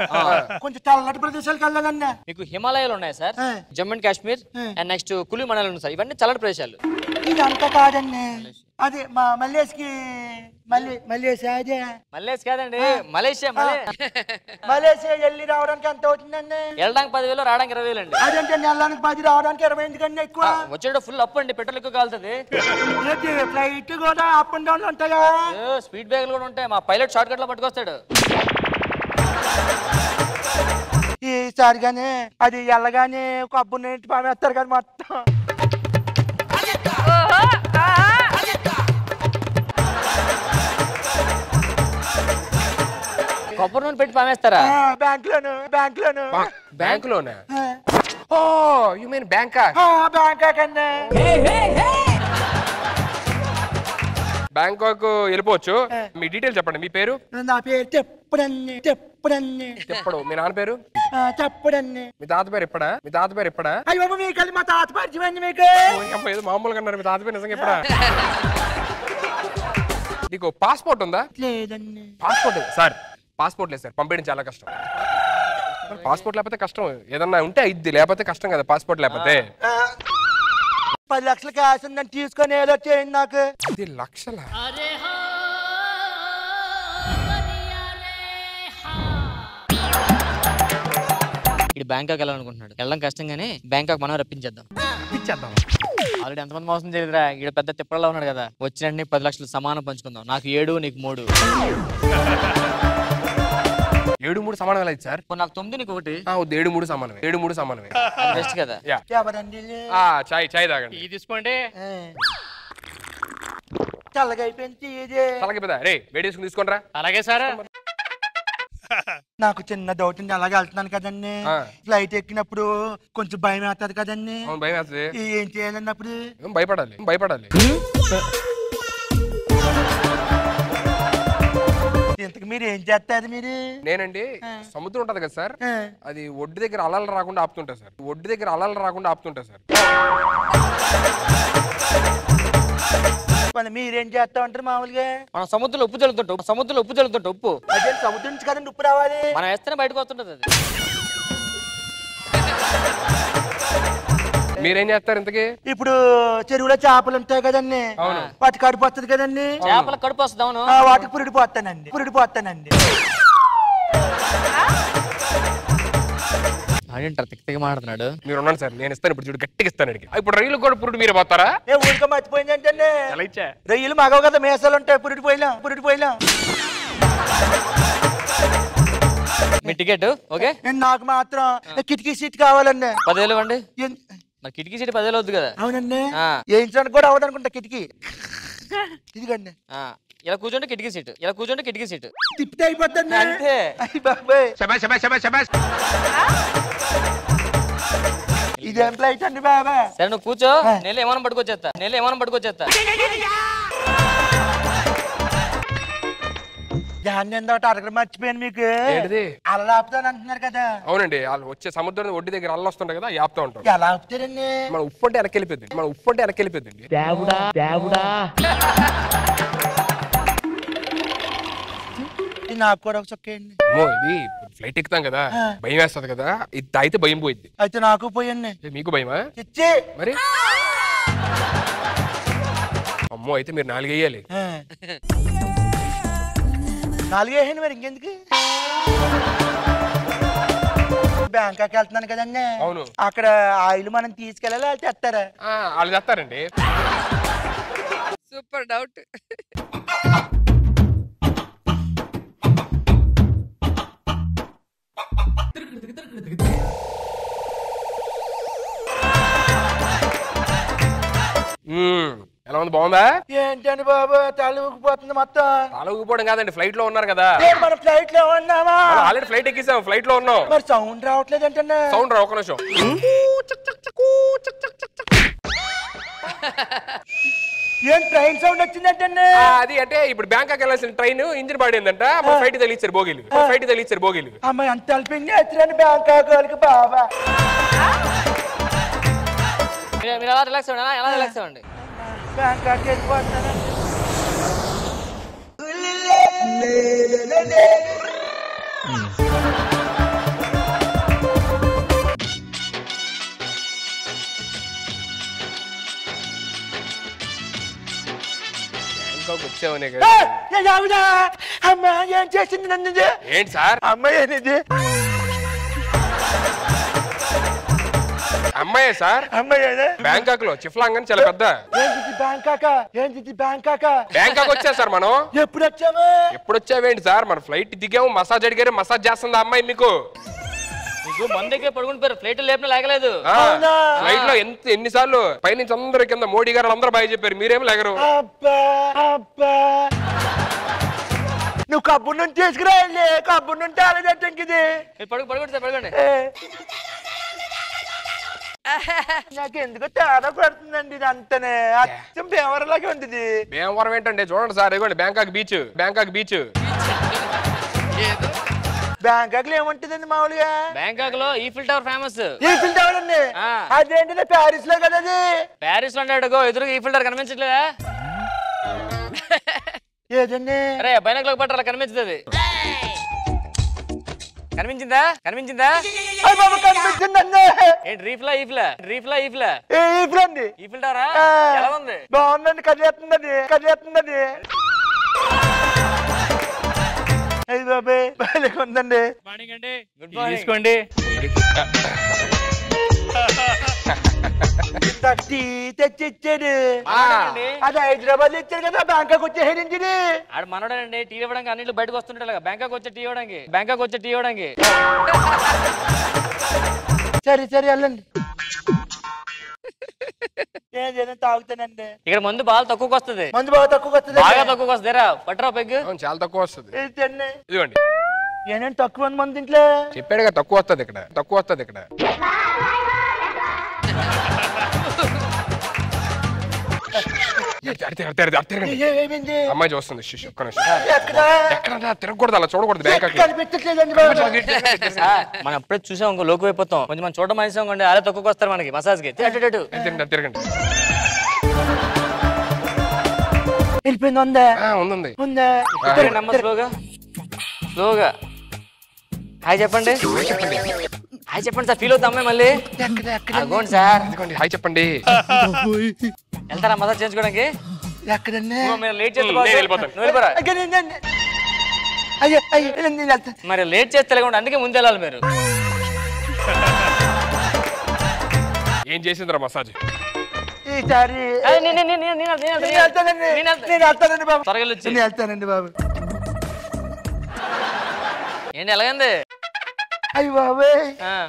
H: కొంచెం చల్లటి ప్రదేశాలకు వెళ్ళాలండి.
A: మీకు హిమాలయాలు ఉన్నాయి sir, Jammu and Kashmir and next Kullu Manali ఉన్నాయి సార్. ఇవన్నీ చల్లటి ప్రదేశాలు.
H: ఇదంతా కాదండి, అదే మా మల్లేష్కి మల్లేష్ అదే
A: మల్లేష్ కాదండి, మలేషియా.
H: మలేషియా వెళ్ళి రావడానికి ఎంత అవుతుందండి?
A: వెళ్ళడానికి 10,000, రావడానికి 20,000 అండి.
H: అదేంటే నెలడానికి 10, రావడానికి 20 ఎందుకండి ఎక్కువ?
A: వచ్చేట ఫుల్ అప్ అండి, పెట్రోల్ ఎక్కువ కాలుతుంది.
H: ఫ్లైట్ కూడా అప్ అండ్ డౌన్ ఉంటాయా?
A: స్పీడ్ బ్రేక్లు కూడా ఉంటాయి. మా పైలట్ షార్ట్ కట్ లో పట్టుకొస్తాడు.
H: ఈసారిగానే అది వెళ్ళగానే కబ్బు నీటి పామేస్తారు కానీ మొత్తం.
A: కొబ్బరి నూనె పెట్టి పామేస్తారా?
B: బ్యాంక్ లోనా? ఓ యు మీన్ బ్యాంక్?
H: బ్యాంకాక్ అండి.
B: బ్యాంకాక్ వెళ్ళిపోవచ్చు. మీ డీటెయిల్ చెప్పండి. మీ పేరు?
H: నా పేరు చెప్పుడండి.
B: చెప్పడు. మీ నాన్న పేరు?
H: చెప్పుడండి.
B: మీ తాత పేరు ఎప్పుడా?
H: అయ్యో మీకు మా తాత పరిచయం అండి. మీకు
B: ఏదో మామూలుగా అన్నారు. మీ తాత పేరు నిజంగా ఎప్పుడా? నీకు పాస్పోర్ట్ ఉందా?
H: లేదండి.
B: పాస్పోర్ట్ సార్, పాస్పోర్ట్ లేదు సార్, పంపించడం చాలా కష్టం. పాస్పోర్ట్ లేకపోతే కష్టం. ఏదన్నా ఉంటే ఇద్ది, లేకపోతే కష్టం కదా పాస్పోర్ట్ లేకపోతే.
H: 10 లక్షల క్యాష్ ఉందని తీసుకొని ఏదో చేయండి నాకు.
B: 10 లక్షల?
A: ఇది బ్యాంకాక్ వెళ్ళాలనుకుంటున్నాడు. వెళ్ళడం కష్టం కానీ బ్యాంకాక్ మనం రప్పించేద్దాం. ఆల్రెడీ ఎంతమంది మోసం చేయలేదురా. ఇక్కడ పెద్ద తిప్పల్లో ఉన్నాడు కదా. వచ్చినండి 10 లక్షలు సమానం పంచుకుందాం. నాకు 7, నీకు 3.
B: 7, 3 సమానం లేదు సార్.
A: నాకు 9, నీకు 1.
B: 7, 3 సమానమే. 7, 3 సమానమే.
A: బెస్ట్ కదా.
B: చాయ్ తాగండి.
A: ఇది తీసుకోండి.
H: చల్లగా అయిపోయింది.
B: చల్లగా రే వేడి వేసుకుని తీసుకోండి రా.
A: అలాగే సార్.
H: నాకు చిన్న డౌట్ ఉంది. అలాగే వెళ్తున్నాను కదండి, ఫ్లైట్ ఎక్కినప్పుడు కొంచెం భయం వేస్తుంది కదండి.
B: భయం వేస్తుంది.
H: ఏం చేయాలన్నప్పుడు?
B: భయపడాలి.
H: ఇంతకు మీరు ఏం చేస్తారు? మీరు?
B: నేనండి, సముద్రం ఉంటది కదా సార్, అది ఒడ్డు దగ్గర అలలు రాకుండా ఆపుతుంటా సార్.
H: మీరేం చేస్తా ఉంటారు మామూలుగా?
A: మనం సముద్రంలో ఉప్పు చల్లుతుంటాం. ఉప్పు
H: అదే సముద్రం నుంచి కదండి ఉప్పు రావాలి.
A: మనం వేస్తేనే బయటకు వస్తుంటది అది.
B: మీరేం చేస్తారు ఇంతకీ?
H: ఇప్పుడు చెరువులో చేపలు ఉంటాయి కదండి, వాటి కడుపు వస్తుంది కదండి.
A: చేపల కడుపు వస్తుంది. అవును,
H: వాటికి పురిడిపోతానండి.
A: అదేంటారు తిక్కగా మాట్లాడుతున్నాడు.
B: మీరు ఉన్నాను సార్, నేను ఇస్తాను. ఇప్పుడు చూడు, గట్టిగా ఇస్తాను. ఇప్పుడు రైలు కూడా పురుడు మీరే పోతారా?
H: ఊరికే మర్చిపోయిందంటే రొయ్యలు మగవు కదా, మేసాలు ఉంటాయి. పురిడిపోయినా
A: మీ టికెట్ ఓకే.
H: నాకు మాత్రం కిటికీ సీట్ కావాలండి.
A: 10,000 ఇవ్వండి. మరి కిటికీ సీట్ 10,000 వద్దు కదా?
H: అవునండి. వేయించడానికి కూడా అవదనుకుంటా కిటికీ. ఇదిగండి,
A: ఇలా కూర్చోండి కిటికీ సీట్.
H: తిప్పితే అయిపోతుంది
A: అంతే.
H: ఇదేం ఫ్లైట్ అండి బాబా?
A: సరే నువ్వు కూర్చో, నేను ఏమైనా పట్టుకొచ్చేస్తా.
H: దాన్ని ఎంత అడగ మర్చిపోయాను మీకు. అలా ఆపుతాను అంటున్నారు కదా?
B: అవునండి, వాళ్ళు వచ్చే సముద్రం ఒడ్డు దగ్గర అల్ల వస్తుంటాయి కదా, ఆపుతా ఉంటాం.
H: ఎలా ఆపుతారండి?
B: మన ఉప్పు అంటే వెనకెళ్ళిపోద్ది.
H: నాకు కూడా ఒక చొక్కేయండి.
B: ఇది ఫ్లైట్ ఎక్కుతాం కదా, భయం వేస్తుంది కదా, ఇది తాగితే భయం పోయింది.
H: అయితే నాకు పోయండి.
B: మీకు భయమా?
H: ఇచ్చి
B: మరి అమ్మో, అయితే మీరు 4 వేయాలి.
H: 4 వేయండి. మరి ఇంకెందుకు? బ్యాంకాక్ వెళ్తున్నాను కదండి.
B: అవును.
H: అక్కడ ఆయిల్ మనం తీసుకెళ్ళాలి, వాళ్ళు తెస్తారా?
B: వాళ్ళు తెస్తారండి.
G: Super doubt.
B: ఎలా ఉంది? బాగుందా?
H: ఏంటండి బాబు తల ఊగిపోతుంది మొత్తం.
B: తల ఊగిపోవడం కాదండి, ఫ్లైట్ లో ఉన్నారు కదా.
H: మనం ఫ్లైట్ లో ఉన్నామా?
B: ఆల్రెడీ ఫ్లైట్ ఎక్కిసాం, ఫ్లైట్ లో ఉన్నాం.
H: మరి సౌండ్ రావట్లేదు ఏంటండి?
B: సౌండ్ రా, ఒక నిమిషం.
H: ఏం ట్రైన్ సౌండ్ వచ్చిందంటే?
B: అది అంటే ఇప్పుడు బ్యాంకాక్ వెళ్ళాల్సిన ట్రైన్ ఇంజిన్ పాడైందంట, ఫ్లైట్ తగిలిచ్చారు బోగీలు.
H: అమ్మాయి అంత హెల్పింగ్ చేస్తున్నాను బ్యాంకాక్ వాళ్ళకి బాబా.
A: మీరు ఎలా రిలాక్స్ అవ్వండి, ఎలా రిలాక్స్ అవ్వండి.
H: బ్యాంకాక్ వెళ్ళిపోతున్నాను.
B: వచ్చావనే
H: అమ్మా ఏం చేసింది నన్ను?
B: ఏంటి సార్?
H: అమ్మాయి అనేది
B: అమ్మాయే సార్.
H: అమ్మాయి
B: బ్యాంకాక్ లో చిఫ్లాంగ్ అని చాలా పెద్ద.
H: ఏంటి బ్యాంకాక్
B: వచ్చా సార్ మనం.
H: ఎప్పుడు వచ్చాము?
B: ఎప్పుడు వచ్చావేంటి సార్? మన ఫ్లైట్ దిగాము, మసాజ్ అడిగారు, మసాజ్ చేస్తుంది అమ్మాయి మీకు.
A: మందికే పడుకుంటారు, ఫ్లైట్ లేపిన లేగలేదు.
B: ఫ్లైట్ లో ఎన్నిసార్లు పైనుంచి అందరు కింద మోడీ గారు అందరూ బాగా చెప్పారు, మీరేమో లేగరు.
H: నువ్వు కబ్బు నుండి తీసుకురా, కబ్బు నుండి ఆలోచించింది.
A: పడుకోండి.
H: నాకు ఎందుకో తేడా పడుతుందండి ఇది అంతనే. అచ్చం భీమవరంలాగే ఉంది.
B: భీమవరం ఏంటండి? చూడండి సార్, ఇదిగోండి బ్యాంకాక్ బీచ్.
H: బ్యాంకాక్ లో ఏముంటుందండి మామూలుగా?
A: బ్యాంకాక్ లో Eiffel tower famous.
H: Eiffel tower అండి? అదేంటి ప్యారిస్ లో కదా? అది
A: ప్యారిస్ లో ఉంటాడు, ఎదురుగా ఈఫిల్ టవర్ కనిపించట్లేదా?
H: ఏదండి?
A: అరే బైనాకులకు పట్టాల కనిపించదు. కనిపించిందా?
H: కనిపించిందండి.
A: ఏంటి రీఫ్లా
H: అండి.
A: ఈఫిల్ టవరా ఎలా ఉంది?
H: బాగుందండి, కదిలేస్తుందండి. అయ్యి బాబాయ్ బాగుందండి.
A: తీసుకోండి.
H: తెచ్చిచ్చాడు. అది హైదరాబాద్ ఇచ్చాడు కదా, బ్యాంకాక్ వచ్చేది.
A: ఆడు మనోడేనండి, టీ ఇవ్వడానికి అన్నింటి బయటకు వస్తుంటాడు. బ్యాంకాక్ వచ్చే టీ ఇవ్వడానికి.
H: సరే వెళ్ళండి. తాగుతానండి.
A: ఇక్కడ మందు బాగా తక్కువకి వస్తుంది.
H: బాగా తక్కువకి వస్తుంది.
A: పట్టరా పెగ్.
B: చాలా తక్కువ వస్తుంది. ఇదిగోండి.
H: ఏనండి తక్కువ మంది ఇంట్లో?
B: చెప్పాడుగా తక్కువ వస్తుంది ఇక్కడ. అమ్మాయి చూస్తుంది. ఎక్కడ తిరగకూడదు, అలా చూడకూడదు. బ్యాంకాక్
A: మనం ఎప్పుడే చూసాం, ఇంకో లోకు అయిపోతాం. కొంచెం మనం చూడడం మంచిసాం కండి, అలా తక్కువకి వస్తారు మనకి మసాజ్ కి.
B: తిరగండి.
H: వెళ్ళిపోయింది. ఉందా?
A: స్లోగా హాయ్ చెప్పండి సార్. ఫీల్ అవుతా అమ్మాయి మళ్ళీ. అగోండి సార్.
B: హాయ్ చెప్పండి.
A: వెళ్తారా మసాజ్ చేయించుకోవడానికి?
H: ఎక్కడండి?
A: లేట్ చేస్తే మరి లేట్ చేస్తే అందుకే ముందు వెళ్ళాలి మీరు.
B: ఏం చేసిందిరా మసాజ్?
H: ఈసారి వెళ్తానండి బాబు.
A: ఏంటి ఎలాగంది?
H: అయ్యి బాబాయ్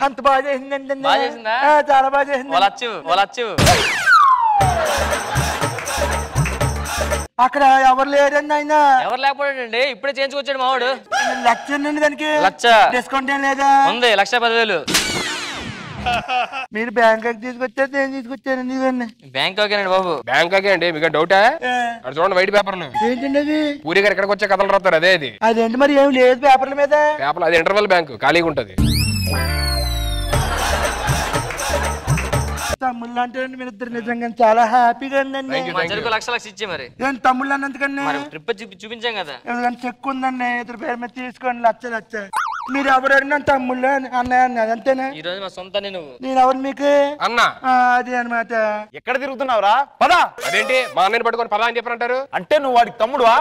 H: అంత బాగా చేసిందండి. చాలా బాగా చేసింది. అక్కడ ఎవరు లేరండి ఆయన.
A: ఎవరు లేకపోయాడండి, ఇప్పుడే చేయించుకొచ్చాడు మావాడు.
H: లక్ష అండి దానికి.
A: లక్ష
H: డిస్కౌంట్ ఏం లేదా?
A: ఉంది, 1,10,000.
H: మీరు బ్యాంకాక్ తీసుకొచ్చారు, నేను తీసుకొచ్చానండి. ఇవన్నీ
B: బ్యాంకాక్ అండి బాబు. బ్యాంకాక్ అండి, మీకు డౌటా? అది చూడండి వైట్ పేపర్లు.
H: ఏంటండి అది?
B: పూరి గారు ఎక్కడికి వచ్చే కథలు రాస్తారు, అదే అది.
H: అదేంటి మరి ఏం లేదు పేపర్ల మీద?
B: పేపర్లు అది ఇంటర్వెల్ బ్యాంకు, ఖాళీగా ఉంటది.
H: తమ్ముళ్ళు అంటే మీరు ఇద్దరు నిజంగా చాలా హ్యాపీగా ఉందండి.
A: లక్ష ఇచ్చే మరి
H: తమ్ముళ్ళు అన్నందుకండి
A: ట్రిప్ చూపించాం కదా.
H: చెక్ ఉందండి, ఇద్దరు పేరు మీద తీసుకోండి. లక్ష మీరు ఎవరు అడిగినా తమ్ముళ్ళు అన్నయ్య అన్నది అంతేనా?
A: ఈ రోజు మా సొంత.
H: నేను ఎవరు మీకు
B: అన్న?
H: అది అనమాట.
I: ఎక్కడ తిరుగుతున్నావురా? పదా.
B: అదేంటి మా అన్నయ్యని పట్టుకొని పదా అని చెప్పారంటారు?
I: అంటే నువ్వు వాడికి తమ్ముడువా?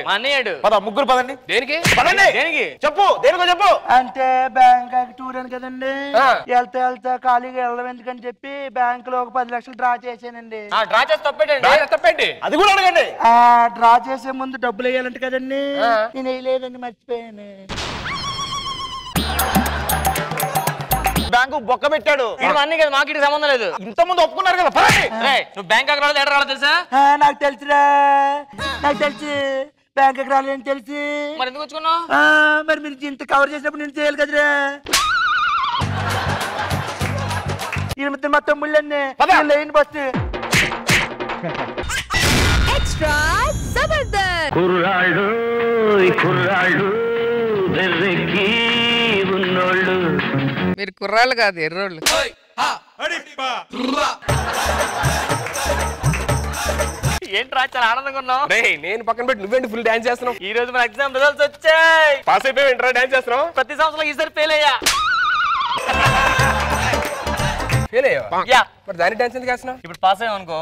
A: మా అన్నయ్యాడు.
I: పద ముగ్గురు పదండి.
B: దేనికి?
A: దేనికి
I: చెప్పు, దేనికో చెప్పు.
H: అంటే బ్యాంకాక్ టూర్ అని కదండి, వెళ్తా ఖాళీగా వెళ్ళడం ఎందుకని చెప్పి బ్యాంక్ లో ఒక 10 లక్షలు డ్రా చేశానండి.
A: డ్రా చేసి తప్పేటండి.
I: అది కూడా అడగండి.
H: డ్రా చేసే ముందు డబ్బులు వేయాలంట కదండి, నేను వేయలేదండి, మర్చిపోయాను.
I: బ్యాంకు బొక్క పెట్టాడు.
A: ఇది అన్ని కదా, మాకు ఇటు సంబంధం లేదు.
I: ఇంత ముందు ఒప్పుకున్నారు కదా, పదండి.
A: నువ్వు బ్యాంకాక్ రాలేదు, ఎక్కడ రాలేదు తెలుసా?
H: నాకు తెలుసురా, నాకు తెలుసు. బ్యాంకుకి రాలేదని తెలుసు.
A: మరి ఎందుకు వచ్చుకున్నావు?
H: మరి మీరు ఇంత కవర్ చేసినప్పుడు నేను చేయాలి కదరా. ఈ మొత్తం ముళ్ళన్నీ లైన్ బస్.
E: Extra Zabardast.
K: కుర్రాళ్ళు కుర్రాళ్ళు వెర్రెక్కి ఉన్నోళ్ళు.
G: మీరు కుర్రాళ్ళు కాదు, ఎర్రోళ్ళు.
A: ఏంట్రా చాలా ఆనందంగా ఉన్నావు?
B: నేను పక్కన పెట్టి నువ్వేంటి ఫుల్ డాన్స్ చేస్తున్నావు?
A: ఈ రోజు మన ఎగ్జామ్ రిజల్ట్స్ వచ్చాయి.
B: పాస్ అయిపోయి ఏంట్రా డాన్స్ చేస్తున్నావు?
A: ప్రతి సంవత్సరం ఈసారి ఫెయిల్ అయ్యా.
B: ఫెయిల్ అయ్యావా?
A: యా.
B: మరి దాని డాన్స్ ఎందుకు చేస్తున్నావు?
A: ఇప్పుడు పాస్ అయ్యాం అనుకో,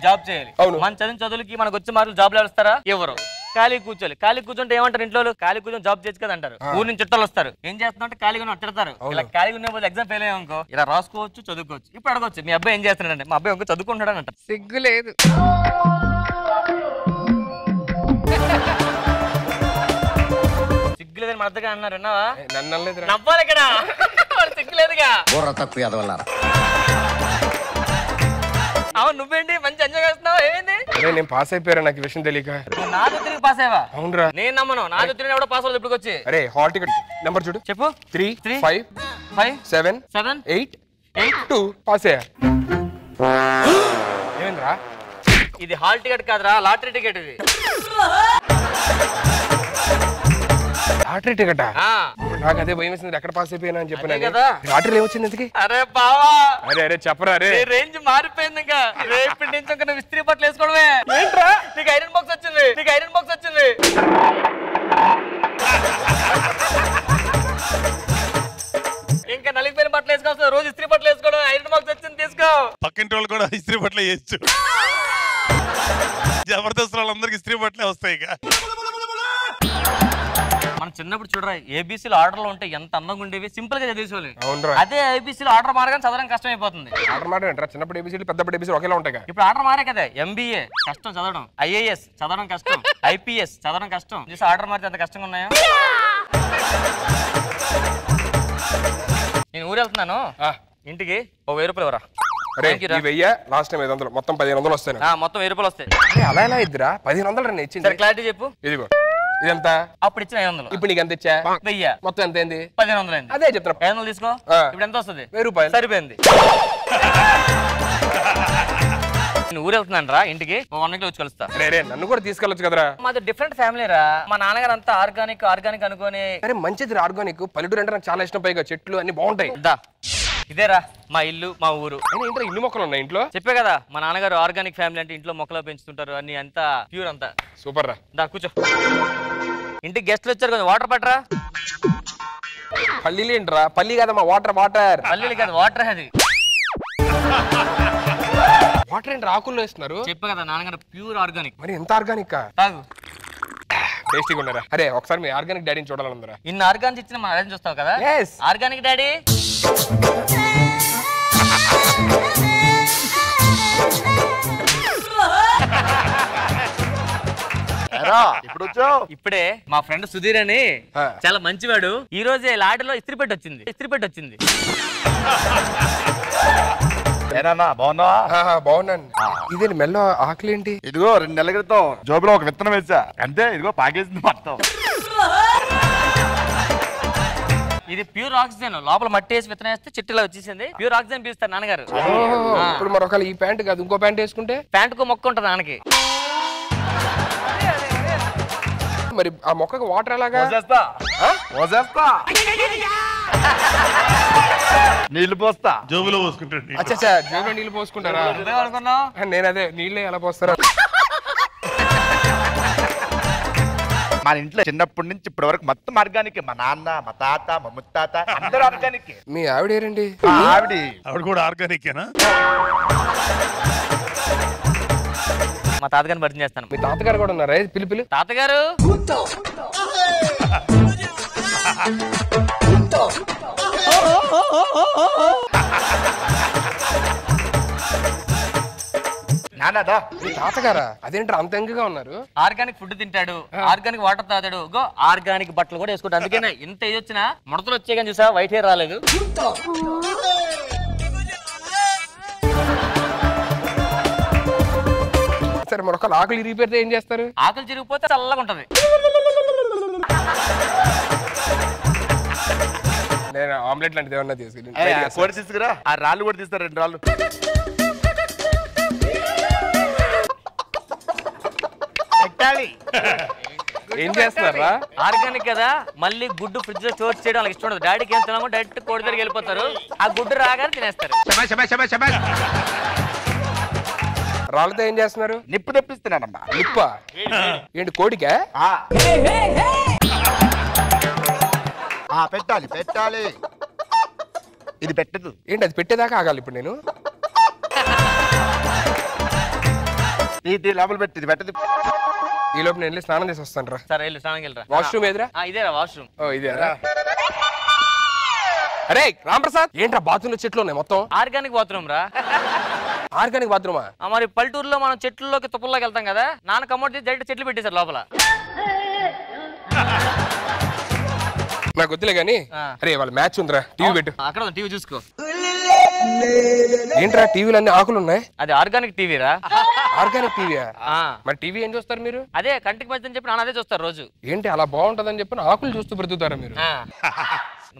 A: జాబ్ చేయాలి.
B: అవును.
A: మన చదివిన చదువులకి మనకు వచ్చే మార్కులు జాబ్ లో వస్తారా? ఎవరు? ఖాళీ కూర్చోవాలి. ఖాళీ కూర్చుంటే ఏమంటారు ఇంట్లో? ఖాళీ కూర్చొని జాబ్ చేయొచ్చు కదా అంటారు. ఊరు నుంచి చుట్టాలు వస్తారు, ఏం చేస్తున్నా అంటే ఖాళీగా తిడతారు. ఇలా ఖాళీగా ఉన్న ఎగ్జామ్ ఫెయిల్ అయ్యాం అనుకో, ఇలా రాసుకోవచ్చు, చదువుకోవచ్చు. ఇప్పుడు అడగొచ్చు, మీ అబ్బాయి ఏం చేస్తున్నాడంటే, మా అబ్బాయి ఇంకో చదువుకుంటాడు అని అంటారు.
G: సిగ్గు లేదు.
A: సిగ్గు లేదని మద్దగా అన్నారు, విన్నావా?
B: నన్ను అనలేదు.
A: నవ్వాలి ఇక్కడ, సిగ్గు లేదుగా. అవును, నువ్వేంటి మంచి ఎంజాయ్ చేస్తున్నావు? ఏమైంది?
B: నేను పాస్ అయిపోయారా, నాకు ఈ విషయం తెలియక.
A: నాతో తిరిగి పాస్ అయ్యా?
B: అవునరా.
A: నేను నమ్మను, నాతో తిరిగి ఎవడో పాస్ అవ్వదు. ఇప్పుడు వచ్చి
B: అరే హాల్ టికెట్ నెంబర్ చూడు.
A: చెప్పు.
B: 3
A: 3
B: 5
A: 5
B: 7
A: 7
B: 8 2 పాస్ అయ్యా. ఏమైందిరా?
A: ఇది హాల్ టికెట్ కాదురా, లాటరీ టికెట్ ఇది.
B: లాటరీ టికెటా? నాకు అదే భయం వేసింది, ఎక్కడ పాస్ అయిపోయినా అని చెప్పిన
A: కదా.
B: లాటరీ ఏమొచ్చింది ఎందుకు?
A: అరే బావా,
B: అరే అరే చెప్పరా. అరే
A: రేంజ్ మారిపోయింది. ఇంకా రేపటి నుంచి ఇంకా నువ్వు ఇస్త్రీ బట్టలు వేసుకోవడమే. ఏంట్రా? నీకు ఐరన్ బాక్స్ వచ్చింది, నీకు ఐరన్ బాక్స్ వచ్చింది. ఇంకా నలిగిపోయిన బట్టలు వేసుకోవచ్చు, రోజు ఇస్త్రీ బట్టలు వేసుకోవడం. ఐరన్ బాక్స్ వచ్చింది, తీసుకో.
L: పక్కింటి వాళ్ళు కూడా ఇస్త్రీ బట్టలు వేయచ్చు. జబర్దస్త్ వాళ్ళందరికి ఇస్త్రీ బట్టలే వస్తాయి. ఇక
A: మనం చిన్నప్పుడు చూడరా, ఏబీసీలు ఆర్డర్ లో ఉంటే ఎంత అందంగా ఉండేవి, సింపుల్ గా చదివేసేవాళ్ళు.
B: అవునరా.
A: అదే ఏబీసీలు ఆర్డర్ మారగానే చదవడం కష్టం అయిపోతుంది.
B: ఆర్డర్ మాట ఏంట్రా? చిన్నప్పుడు ఏబీసీలు పెద్దప్పుడు ఏబీసీలు ఒకేలా ఉంటాయి.
A: ఇప్పుడు ఆర్డర్ మారే కదా. ఎంబీఏ కష్టం చదవడం, ఐఏఎస్ చదవడం కష్టం, ఐపీఎస్ చదవడం కష్టం. చూసి ఆర్డర్ మారితే ఎంత కష్టంగా ఉన్నాయో. నేను ఊరు వెళ్తున్నాను, ఇంటికి ఓ 1000 రూపాయలు ఇవ్వరా.
B: లాస్ట్ టైం 500, మొత్తం 1500 వస్తాయి.
A: మొత్తం 1000 రూపాయలు వస్తాయి.
B: అలా ఎలా ఇద్దరా? 1500 నేను ఇచ్చింది.
A: క్లారిటీ చెప్పు.
B: ఇదిగో ఇదంత.
A: అప్పుడు ఇచ్చిన 500.
B: ఇప్పుడు నీకు ఎంత ఇచ్చా?
A: 1000.
B: మొత్తం ఎంత అయింది?
A: 1500 అయింది.
B: అదే చెప్తున్నా.
A: 500 తీసుకో. ఇప్పుడు ఎంత వస్తుంది?
B: 1000 రూపాయలు.
A: సరిపోయింది. నేను ఊరు వెళ్తున్నాను రా, ఇంటికి 1 వీక్ లో వచ్చి కలుస్తా.
B: నన్ను కూడా తీసుకెళ్ళొచ్చు కదరా.
A: మాది డిఫరెంట్ ఫ్యామిలీ రా. మా నాన్నగారు అంతా ఆర్గానిక్ ఆర్గానిక్ అనుకోని.
B: అరే మంచిది ఆర్గానిక్. పల్లెటూరు అంటే నాకు చాలా ఇష్టం. పైగా చెట్లు అన్ని బాగుంటాయి.
A: ఇదేరా మా ఇల్లు, మా ఊరు.
B: ఇంట్లో ఇల్లు మొక్కలు ఉన్నాయి ఇంట్లో.
A: చెప్పే కదా, మా నాన్నగారు ఆర్గానిక్ ఫ్యామిలీ అంటే ఇంట్లో మొక్కలు పెంచుతుంటారు అన్ని, అంతా ప్యూర్ అంతా.
B: సూపర్ రా.
A: దా కూర్చో. ఇంటికి గెస్ట్లు వచ్చారు కదా, వాటర్ పట్టరా.
B: పల్లీలు ఏంట్రా? పల్లి కదమ్మా, వాటర్ వాటర్.
A: పల్లీలు కాదు, వాటర్. అది
B: వాటర్ ఏంటి? ఆకుల్లో వేస్తున్నారు.
A: చెప్పే కదా, నాన్నగారు ప్యూర్ ఆర్గానిక్.
B: మరి ఎంత ఆర్గానిక్?
A: తాగు.
B: టేస్టీగా ఉన్నారా? అరే ఒకసారి మీ ఆర్గానిక్ డాడీని చూడాలనుందరా.
A: ఇన్ని ఆర్గానిక్ ఇచ్చిన మా డాడీని చూస్తావు కదా. Organic daddy. ఇప్పుడే మా ఫ్రెండ్ సుధీర్ అని చాలా మంచివాడు, ఈ రోజే లాటరీలో ఇస్త్రీ పెట్టి వచ్చింది.
B: బాగున్నాను. ఇదే మెల్లో ఆకలి ఏంటి?
D: ఇదిగో 2 నెలల క్రితం జోబులో ఒక విత్తనం వేసా, అంతే. ఇదిగో పాకేసింది మొత్తం.
A: ఇది ప్యూర్ ఆక్సిజన్. లోపల మట్టి వేసి విత్తనం వేస్తే చెట్టులా వచ్చేసింది. ప్యూర్ ఆక్సిజన్ పీస్తారు నాన్నగారు.
B: ఇప్పుడు మరొక ఈ ప్యాంట్ కాదు, ఇంకో ప్యాంట్ వేసుకుంటే
A: ప్యాంటుకు మొక్క ఉంటుంది నాన్నకి.
B: మరి ఆ మొక్కకు వాటర్ ఎలాగా?
D: నీళ్లు పోస్తా,
L: జోబులో పోసుకుంటాడు.
B: అచ్చా, జోబులో నీళ్లు పోసుకుంటారా? నేను అదే నీళ్ళే ఎలా పోస్తారా?
D: మన ఇంట్లో చిన్నప్పటి నుంచి ఇప్పటి వరకు మొత్తం ఆర్గానిక్. మా నాన్న, మా తాత, మా ముత్తాత అందరూ ఆర్గానిక్.
B: మీ ఆవిడ ఏరండి?
L: ఆవిడ కూడా ఆర్గానికేనా?
A: మా తాతగారిని పరిచయం చేస్తాను.
B: మీ తాతగారు కూడా ఉన్నారా? పిలు.
A: తాతగారు.
D: నాన్నదా
B: మీ తాతగారా అదేంటారు అంత ఎంగగా ఉన్నారు?
A: ఆర్గానిక్ ఫుడ్ తింటాడు, ఆర్గానిక్ వాటర్ తాగాడు, గో ఆర్గానిక్ బట్టలు కూడా వేసుకుంటాడు. అందుకనే ఇంత ఏజ్ వచ్చినా ముడతలు వచ్చే కానీ చూసా వైట్ హెయిర్ రాలేదు.
B: సరే మొక్కలు ఆకులు ఇరిగిపోతే ఏం చేస్తారు?
A: ఆకులు చిరిగిపోతే చల్లగా ఉంటది.
B: నేను ఆమ్లెట్ లాంటిది ఏమన్నా తీసుకుని
D: కోడి తీసుకురా. ఆ రాళ్ళు కూడా తీస్తారు, 2 రాళ్ళు.
B: ఏం చేస్తున్నారా?
A: ఆర్గానిక్ కదా, మళ్ళీ గుడ్డు ఫ్రిడ్జ్ లో స్టోర్ చేయడం వాళ్ళకి ఇష్టం ఉండదు. డాడీకి ఏం తినామో డైరెక్ట్ కోడి దగ్గరికి వెళ్ళిపోతారు, ఆ గుడ్డు రాగానే తినేస్తారు.
B: రాళ్ళతో ఏం చేస్తున్నారు?
D: నిప్పు తెప్పిస్తున్నానమ్మా.
B: నిప్ప ఏంటి కోడికా?
D: పెట్టాలి పెట్టాలి. ఇది పెట్టదు.
B: ఏంటి అది పెట్టేదాకా ఆగాలి ఇప్పుడు నేను?
D: లోపల పెట్టి ఇది పెట్టదు.
B: ఈ లోపు నేను వెళ్ళి స్నానం చేసి వస్తాను రా.
A: సరే వెళ్ళి స్నానం వెళ్ళరా.
B: వాష్రూమ్ ఎదురా?
A: ఇదేరా వాష్రూమ్.
B: ఓ ఇదేరా. అరే రాంప్రసాద్, ఏంట్రా బాత్రూమ్ లో చెట్లు ఉన్నాయి మొత్తం?
A: ఆర్గానిక్ బాత్రూమ్ రా.
B: ఆర్గానిక్ బాత్రూమా?
A: మరి పల్లెటూరులో మనం చెట్లలోకి తుప్పల్లోకి వెళ్తాం కదా, నాన్న కమోడ్ డైరెక్ట్ చెట్లు పెట్టేశారు లోపల.
B: నాకు వద్దులే గానీ, అరే వాళ్ళ మ్యాచ్ ఉందిరా, టీవీ పెట్టు.
A: అక్కడ టీవీ చూసుకో.
B: ఏంట్రా టీవీలు అన్ని ఆకులు ఉన్నాయి?
A: అది ఆర్గానిక్ టీవీ రా.
B: ఆర్గానిక్ టీవీయా? మరి టీవీ ఏం చూస్తారు మీరు?
A: అదే కంటికి మంచిదని చెప్పి నాన్న అదే చూస్తారు రోజు.
B: ఏంటి అలా బాగుంటదని చెప్పి ఆకులు చూస్తూ బ్రతుకుతారా మీరు?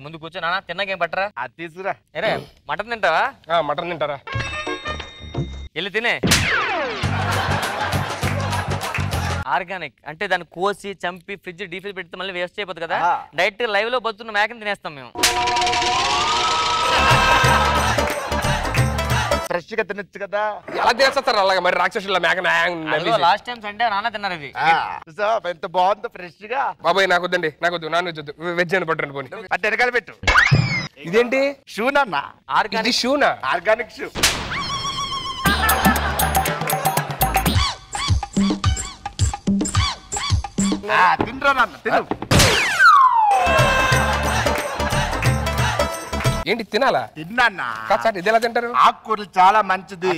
A: ముందు కూర్చో నాన్న, తిన్నాకేం పట్టరా.
D: అది తీసుకురా.
A: అరే మటన్ తింటావా?
B: మటన్ తింటారా?
A: వెళ్ళి తినే. ఆర్గానిక్ అంటే దాన్ని కోసి చంపి ఫ్రిడ్జ్ డీఫ్రిజ్ పెడితే మళ్ళీ వేస్ట్ అయిపోతుంది కదా, డైరెక్ట్ లైవ్ లో బతున్న మేకని తినేస్తాం మేము.
D: ఫ్రెష్ గా తినొచ్చు కదా.
B: ఎలా తినేస్తారు అలాగా మరి రాక్షసుల మేక?
A: లాస్ట్ టైం సండే నాన్న తిన్నారు ఇది.
D: ఎంత బాగుందో ఫ్రెష్ గా.
B: బాబాయ్ నాకు వద్దండి, నాకు వద్దు, నాన్ వెజ్ వద్దు, వెజ్ అని పట్టండి పోనీ.
D: అంటే వెనకాల పెట్టు.
B: ఇదేంటి?
D: షూనన్నా.
B: ఇది షూనా?
D: Organic shoe. తిండ్రా నాన్న, తిను.
B: ఏంటి తినాలా?
D: తిన్నా.
B: ఇది ఎలా తింటారు?
D: ఆకుకూరలు చాలా మంచిది,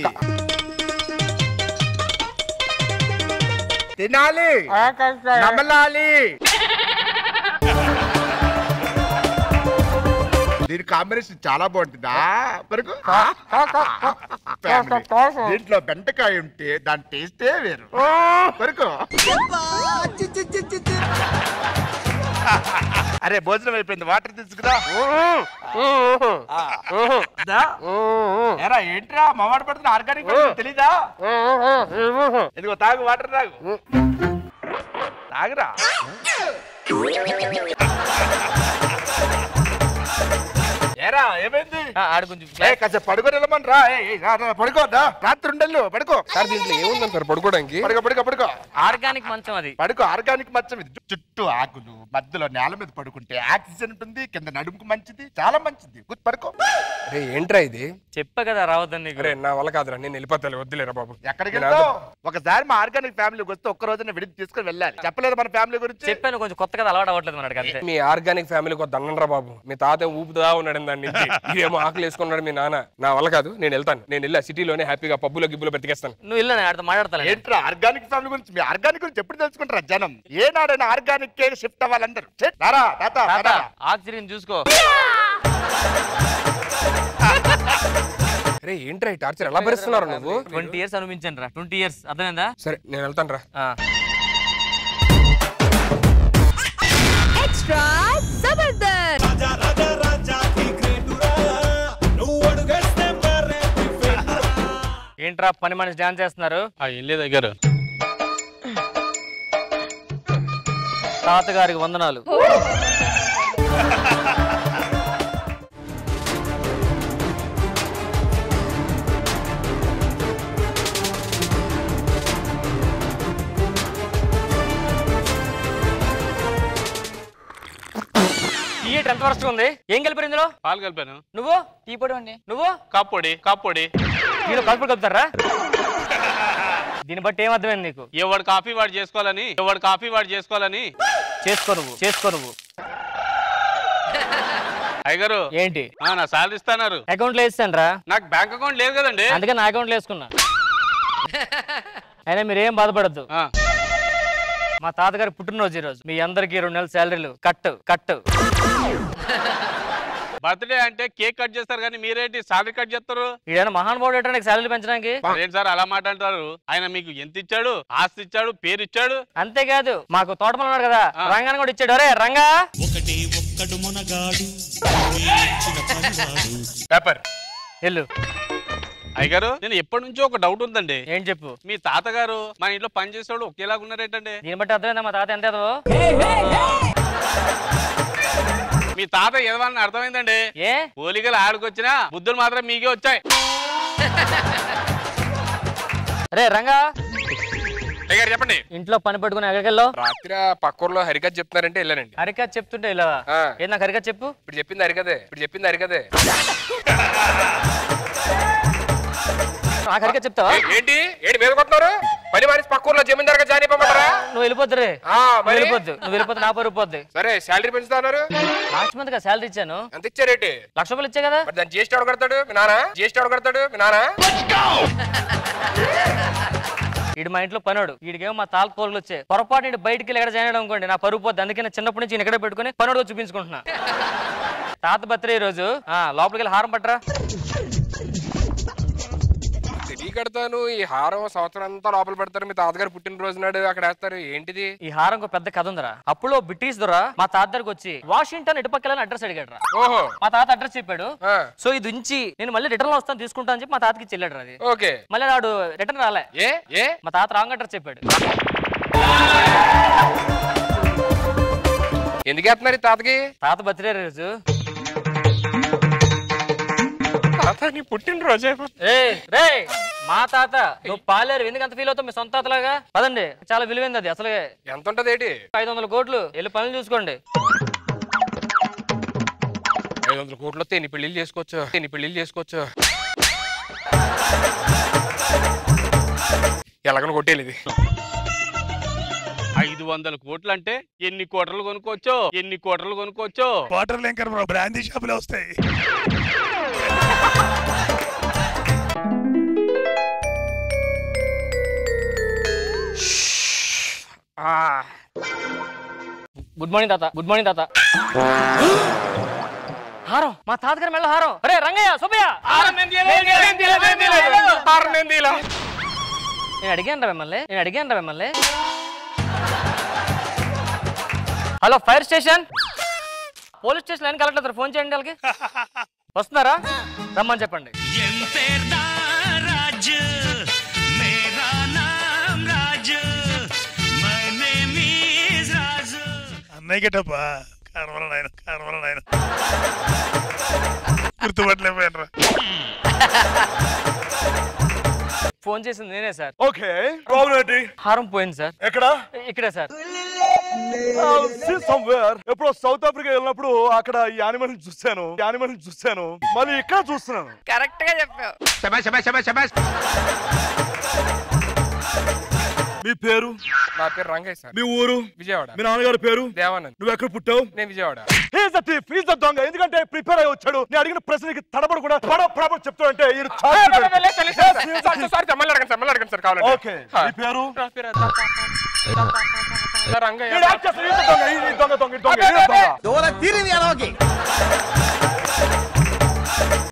D: తినాలి, నమలాలి. దీని కాంబినేషన్ చాలా బాగుంటుందా? దీంట్లో బెండకాయ ఉంటే దాని టేస్టే వేరు. కొరకు అరే భోజనం అయిపోయింది, వాటర్ తీసుకురా. ఏంట్రా మవాడ పడుతున్నా? ఆర్గానిక్ తెలీదా? ఇదిగో తాగు, వాటర్ తాగు, తాగురా. ఏరా ఏమైంది?
A: ఆడు కొంచెం
D: కాసేపు పడుకొని వెళ్ళమని రా. పడుకోద్దా? రాత్రి ఉండలు పడుకో.
B: సార్ దీంట్లో ఏముందని సార్ పడుకోవడానికి?
D: పడుకో.
A: ఆర్గానిక్ మంచం అది.
D: పడుకో, ఆర్గానిక్ మంచం ఇది. చుట్టూ ఆకులు, మధ్యలో నేల మీద పడుకుంటే ఆక్సిజన్ ఉంటుంది, కింద నడుముకు మంచిది, చాలా మంచిది. పడుకో.
B: అరే ఏంట్రా ఇది?
A: చెప్పా కదా రావద్దని నీకు.
B: అరే నా వల్ల కాదురా, నేను వెళ్ళిపోతాను, వద్దులేరా బాబు.
D: ఎక్కడికి వెళ్తావు? ఒకసారి మా ఆర్గానిక్ ఫ్యామిలీకి వస్తే ఒక్క రోజున విడిచి తీసుకుని వెళ్ళాలి. చెప్పలేదు మన ఫ్యామిలీ గురించి?
A: చెప్పాను, కొంచెం కొత్తగా అలవాటు అవ్వట్లేదు మనకి అంతే.
B: మీ ఆర్గానిక్ ఫ్యామిలీకి దండంరా బాబు. మీ తాత ఊపుదా ఉన్నాడు దాన్ని, ఇదేమో ఆకులు వేసుకున్నాడు మీ నాన్న. నా వల్ల కాదు, నేను వెళ్తాను. నేను వెళ్ళి సిటీలోనే హ్యాపీగా పబ్బులో గిబ్బులో బతికేస్తాను.
A: నువ్వు వెళ్ళి ఆడితో మాట్లాడతాను.
D: ఏంట్రా ఆర్గానిక్ ఫ్యామిలీ గురించి? మీ ఆర్గానిక్ గురించి ఎప్పుడు తెలుసుకుంటారా జనం? ఏనాడైనా ఆర్గానిక్ కే షిఫ్ట్ అవ్వాలందరూ.
A: ఆక్సిజన్ చూసుకో.
B: అరే ఏంట్రా ఈ టార్చర్ ఎలా భరిస్తున్నారు నువ్వు?
A: 20 years అనుభవించాను రా. 20 years అర్థమైందా?
B: సరే నేను వెళ్తాను రా.
E: ఎక్స్ట్రా జబర్దస్త్.
A: ఏంట్రా పని మనిషి డాన్స్ చేస్తున్నారు?
M: ఏం లేదు దగ్గర.
A: తాతగారికి వందనాలు. ఎంత వరస్ట్ ఉంది. ఏం కలిపారు ఇందులో?
M: పాలు కలిపాను.
A: నువ్వు టీ పొడి అండి. నువ్వు
M: కాప్పొడి.
A: దీనిలో కలుపులు కలుపుతారా? దీన్ని బట్టి ఏం అర్థమైంది నీకు?
M: ఎవడు కాఫీ వాడు చేసుకోవాలని.
A: చేసుకో నువ్వు.
M: అయ్యగారు
A: ఏంటి?
M: నా సాలరీ ఇస్తాన్నారు.
A: అకౌంట్ లో వేస్తాను రా.
M: నాకు బ్యాంక్ అకౌంట్ లేదు కదండి,
A: అందుకే నా అకౌంట్ లో వేసుకున్నా. అయినా మీరేం బాధపడద్దు, మా తాతగారి పుట్టినరోజు ఈ రోజు. మీ అందరికి 2 నెలల శాలరీలు కట్టు.
M: బర్త్డే అంటే కేక్ కట్ చేస్తారు కానీ మీరేంటి సాలరీ కట్ చేస్తారు?
A: ఈయన మహానుభావుడు ఏంటంటే శాలరీ పెంచడానికి.
M: ఏంటి సార్ అలా మాట అంటారు? ఆయన మీకు ఎంత ఇచ్చాడు? ఆస్తి ఇచ్చాడు, పేరు ఇచ్చాడు.
A: అంతేకాదు మాకు తోటమల్ ఉన్నాడు కదా, రంగాన్ని కూడా ఇచ్చాడు. అరే రంగా
B: పేపర్
A: వెళ్ళు.
M: అయ్యగారు నేను ఎప్పటి నుంచో ఒక డౌట్ ఉందండి.
A: ఏం చెప్పు.
M: మీ తాతగారు మన ఇంట్లో పని చేసేవాడు ఒకేలాగా ఉన్నారేంటండి?
A: దీన్ని బట్టి అర్థమైందా మా తాత ఎంత
M: మీ తాత ఎదవాలని అర్థమైందండి.
A: ఏ
M: పోలికలు ఆడుకొచ్చినా బుద్ధులు మాత్రం మీకే వచ్చాయి.
A: రే రంగా
B: చెప్పండి.
A: ఇంట్లో పని పట్టుకుని ఎక్కడికి వెళ్ళావు?
B: రాత్రి పక్కూర్లో హరికథ చెప్తున్నారంటే వెళ్ళానండి.
A: హరికథ చెప్తుంటే వెళ్ళావా? ఏది నాకు హరికథ చెప్పు.
B: ఇప్పుడు చెప్పింది హరికథే.
A: నాకు హరికథ చెప్తావా?
B: ఏంటి మీద కొట్టున్నారు? పని మానేసి పక్కూర్లో జమీందారుగా జాయిన్ అయిపోమంటారా?
A: నువ్వు వెళ్ళిపోద్దు రే. నువ్వు వెళ్ళిపోద్దు నా పరువు పోద్ది.
B: సరే శాలరీ పెంచుతా అన్నారు.
A: లాస్ట్ మంత్ శాలరీ ఇచ్చాను.
B: ఎంత ఇచ్చారేంటి?
A: 1,00,000 రూపాయలు ఇచ్చా కదా.
B: దాన్ని జిఎస్టీ ఎవడు కడతాడు? మీ నాన్న.
A: ఈడు మా ఇంట్లో పనోడు. వీడికేమో మా తాత పోలులు వచ్చాయి. పొరపాటు నేను బయటికి వెళ్ళి ఎక్కడ జాయిన్ అవ్వడం అనుకోండి నా పరువు పోద్ది. అందుకే నేను చిన్నప్పటి నుంచి ఇక్కడే పెట్టుకుని పనోడుగా చూపించుకుంటున్నా. తాత బర్త్డే ఈ రోజు. లోపలికి వెళ్ళి హారం పట్టరా.
B: కడతాను. ఈ హారం సంవత్సరం అంతా లోపల పెడతారు. మీ తాతగారు పుట్టినరోజు నాడు అక్కడ వేస్తారు. ఏంటిది?
A: ఈ హారం పెద్ద కథ ఉందిరా. అప్పుడు బ్రిటిష్ దొర మా తాత దగ్గరకు వచ్చి వాషింగ్టన్ ఇటుపక్కలని అడ్రస్ అడిగాడు రా.
B: ఓహో.
A: మా తాత అడ్రస్ చెప్పాడు. సో ఇది ఉంచి నేను మళ్ళీ రిటర్న్ వస్తాను తీసుకుంటా అని చెప్పి మా తాతకి చెల్లాడు రా. అది
B: ఓకే.
A: మళ్ళీ వాడు రిటర్న్ రాలే. మా తాత రాంగ్ అడ్రస్ చెప్పాడు.
B: ఎందుకు వేస్తున్నారు తాతకి?
A: తాత బర్త్డే రోజు.
B: పుట్టినరోజే
A: మా తాత నువ్వు పాలేరు. ఎందుకు అంత ఫీల్ అవుతావు? మీ సొంత తాతలాగా పదండి. చాలా విలువైంది అది. అసలు
B: ఎంత ఉంటది?
A: 500 కోట్లు. వెళ్ళి పనులు చూసుకోండి.
B: 500 కోట్లు వస్తే ఎన్ని పెళ్లిళ్ళు చేసుకోవచ్చు. ఎలాగని కొట్టేది ఇది.
M: 500 కోట్లు అంటే ఎన్ని కోటర్లు కొనుక్కోవచ్చు?
L: వాటర్ లింకర్ బ్రాందీ షాపులో వస్తాయి.
A: గుడ్ మార్నింగ్ తాత. హారం మా తాతగారి మెళ్ళ హారం. అరే రంగయ్య సుబ్బయ్య నేను అడిగాను మిమ్మల్ని. Hello fire station, police station line collector phone చేయండి. వాళ్ళకి వస్తున్నారా? రమ్మని చెప్పండి.
L: అన్నయ్యటప్ప కర్మల నాయన గుర్తుపట్టలేకపోయాను.
A: ఫోన్ చేసింది నేనే సార్.
C: ఓకే. ప్రాబ్లం ఏంటి?
A: హారం పోయింది సార్.
C: ఎక్కడ?
A: ఇక్కడే సార్.
C: ఎప్పుడో సౌత్ ఆఫ్రికా వెళ్ళినప్పుడు అక్కడ ఈ యానిమల్ చూశాను. మళ్ళీ ఇక్కడ చూస్తున్నాను.
G: కరెక్ట్ గా చెప్పావు.
C: మీ పేరు?
B: నా పేరు రంగయ్య సార్.
C: మీ ఊరు?
B: విజయవాడ.
C: మీ నాన్నగారి పేరు?
B: దేవానంద్.
C: నువ్వు ఎక్కడ పుట్టావు?
B: నేను విజయవాడ.
C: దొంగ. ఎందుకంటే ప్రిపేర్ అయ్యి వచ్చాడు. నేను అడిగిన ప్రశ్నకి తడబడకుండా చెప్తాడంటే ఓకే. మీ పేరు?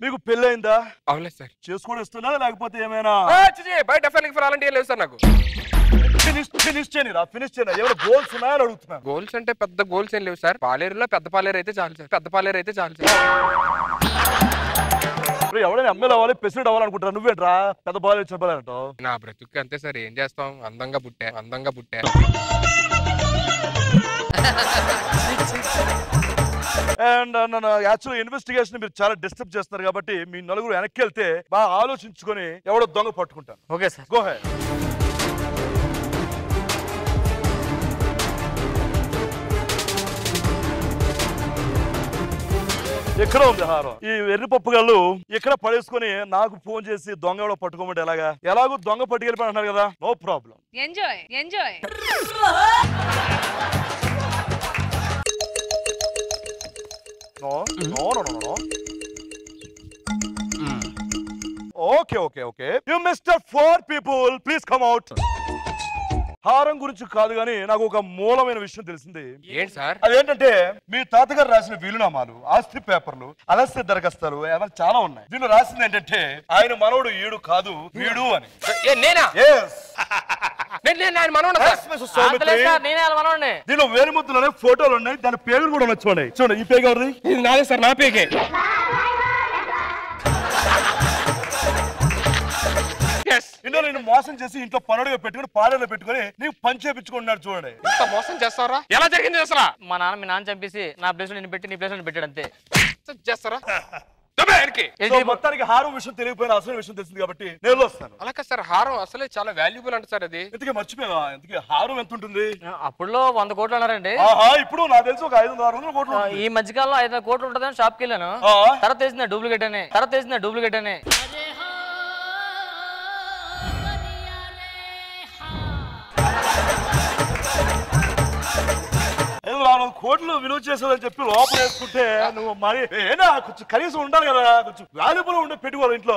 C: మీకు పెళ్ళైందా?
B: అవులేదు సార్.
C: చేసుకోవడం ఇస్తున్నా లేకపోతే ఏమైనా?
B: బయట అలాంటి ఏం లేదు సార్ నాకు.
C: ఫినిష్ చేయరా. ఎవరు గోల్స్ ఉన్నాయని అడుగుతున్నా.
B: గోల్స్ అంటే పెద్ద గోల్స్ ఏం లేవు సార్. పాలేరులో పెద్ద పాలేరు అయితే చాలు సార్.
C: ఎవడైనా ఎమ్మెల్యే అవ్వాలి, ప్రెసిడెంట్ అవ్వాలనుకుంటారా? నువ్వేంట్రా పెద్ద పాలేరు చిన్న పాలేరు అంటావు?
B: నా బ్రతుక్కి అంతే సార్. ఏం చేస్తాం? అందంగా పుట్టా.
C: అండ్ యాక్చువల్ ఇన్వెస్టిగేషన్ మీరు చాలా డిస్టర్బ్ చేస్తున్నారు కాబట్టి మీ నలుగురు వెనక్కి వెళ్తే బాగా ఆలోచించుకొని ఎవడో దొంగ పట్టుకుంటాను.
A: Okay sir.
C: Go head. ఎక్కడ ఉంది హారం? ఈ ఎర్రిపప్పు గళ్ళు ఇక్కడ పడేసుకొని నాకు ఫోన్ చేసి దొంగ ఎవడో పట్టుకోమంటే ఎలాగో దొంగ పట్టుకెళ్ళిపోయి అంటున్నారు కదా. No problem.
G: Enjoy.
C: No.
N: Okay okay okay you mister 4 people please come out. హారం గురించి కాదు గానీ నాకు ఒక మూలమైన విషయం తెలిసింది.
B: ఏంటి సార్?
N: అదేంటంటే మీ తాతగారు రాసిన వీలునామాలు, ఆస్తి పేపర్లు, అలస్య దరఖాస్తులు ఏమైనా చాలా ఉన్నాయి. దీనిలో రాసింది ఏంటంటే ఆయన మనవడు ఈడు కాదు వీడు అని.
B: నేనా?
N: దీనిలో వేరు ముద్దులోనే ఫోటోలు ఉన్నాయి, దాని పేర్లు కూడా ఉన్నాయి. చూడండి చూడండి, ఈ పేరు ఎవరిది?
B: ఇది నాదే సార్, నా పేగే.
N: ఇంట్లో నేను మోసం చేసి ఇంట్లో పనుడుగా పెట్టుకుని పాలెలో పెట్టుకుని నీకు పని చేపించుకుంటున్నాడు. చూడండి
B: ఇంత మోసం చేస్తారా? ఎలా జరిగింది అసలు?
A: మా నాన్న మీ నాన్న చంపేసి నా ప్లేస్ లో నేను పెట్టి నీ ప్లేస్ లో పెట్టాడు అంతే.
B: చేస్తారా?
N: మొత్తానికి హారం విషయం తెలియకపోయినా అసలు విషయం తెలిసింది కాబట్టి నేను వస్తాను.
B: అలా కదా సార్, హారం అసలే చాలా వాల్యుబుల్ అంట సార్. అది
N: ఇంతకీ మర్చిపోయావా? ఇంతకీ హారం ఎంత ఉంటుంది?
A: అప్పుడులో 100 కోట్లు అన్నారండి.
N: ఇప్పుడు నాకు తెలిసి ఒక 500-600 కోట్లు.
A: ఈ మధ్యకాలంలో 500 కోట్లు ఉంటుందని షాప్ కి వెళ్ళాను. తర్వాత తెలిసిన డూప్లికేట్ అని.
N: కోట్లు విలువ చేసేదని చెప్పి లోపల వేసుకుంటే నువ్వు మరి ఏనా కొంచెం కనీసం ఉండాలి కదా, కొంచెం వాల్యుబుల్ ఉండే పెట్టుకోవాలి ఇంట్లో.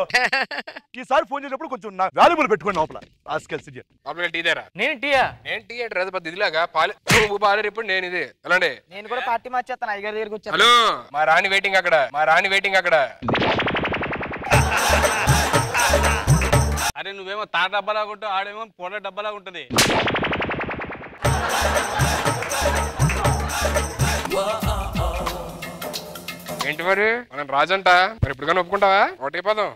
N: ఈసారి ఫోన్ చేసినప్పుడు కొంచెం వాల్యుబుల్ పెట్టుకోండి లోపల.
B: నేను టీ అంటే రథ పద్ధతి ఇదిలాగా పాలేరు ఇప్పుడు నేను ఇది ఎలాండి.
J: నేను కూడా పార్టీ మార్చేస్తాను అయ్యగారి దగ్గరికి వచ్చాను.
B: హలో, మా రాణి వెయిటింగ్ అక్కడ.
M: అరే నువ్వేమో తాట డబ్బాలాగా ఉంటావు, ఆడేమో పొడ డబ్బాలాగా ఉంటది.
B: ఏంటి మరి మనం రాజంట మరి ఇప్పుడు కానీ ఒప్పుకుంటావా? ఒకటే పదం.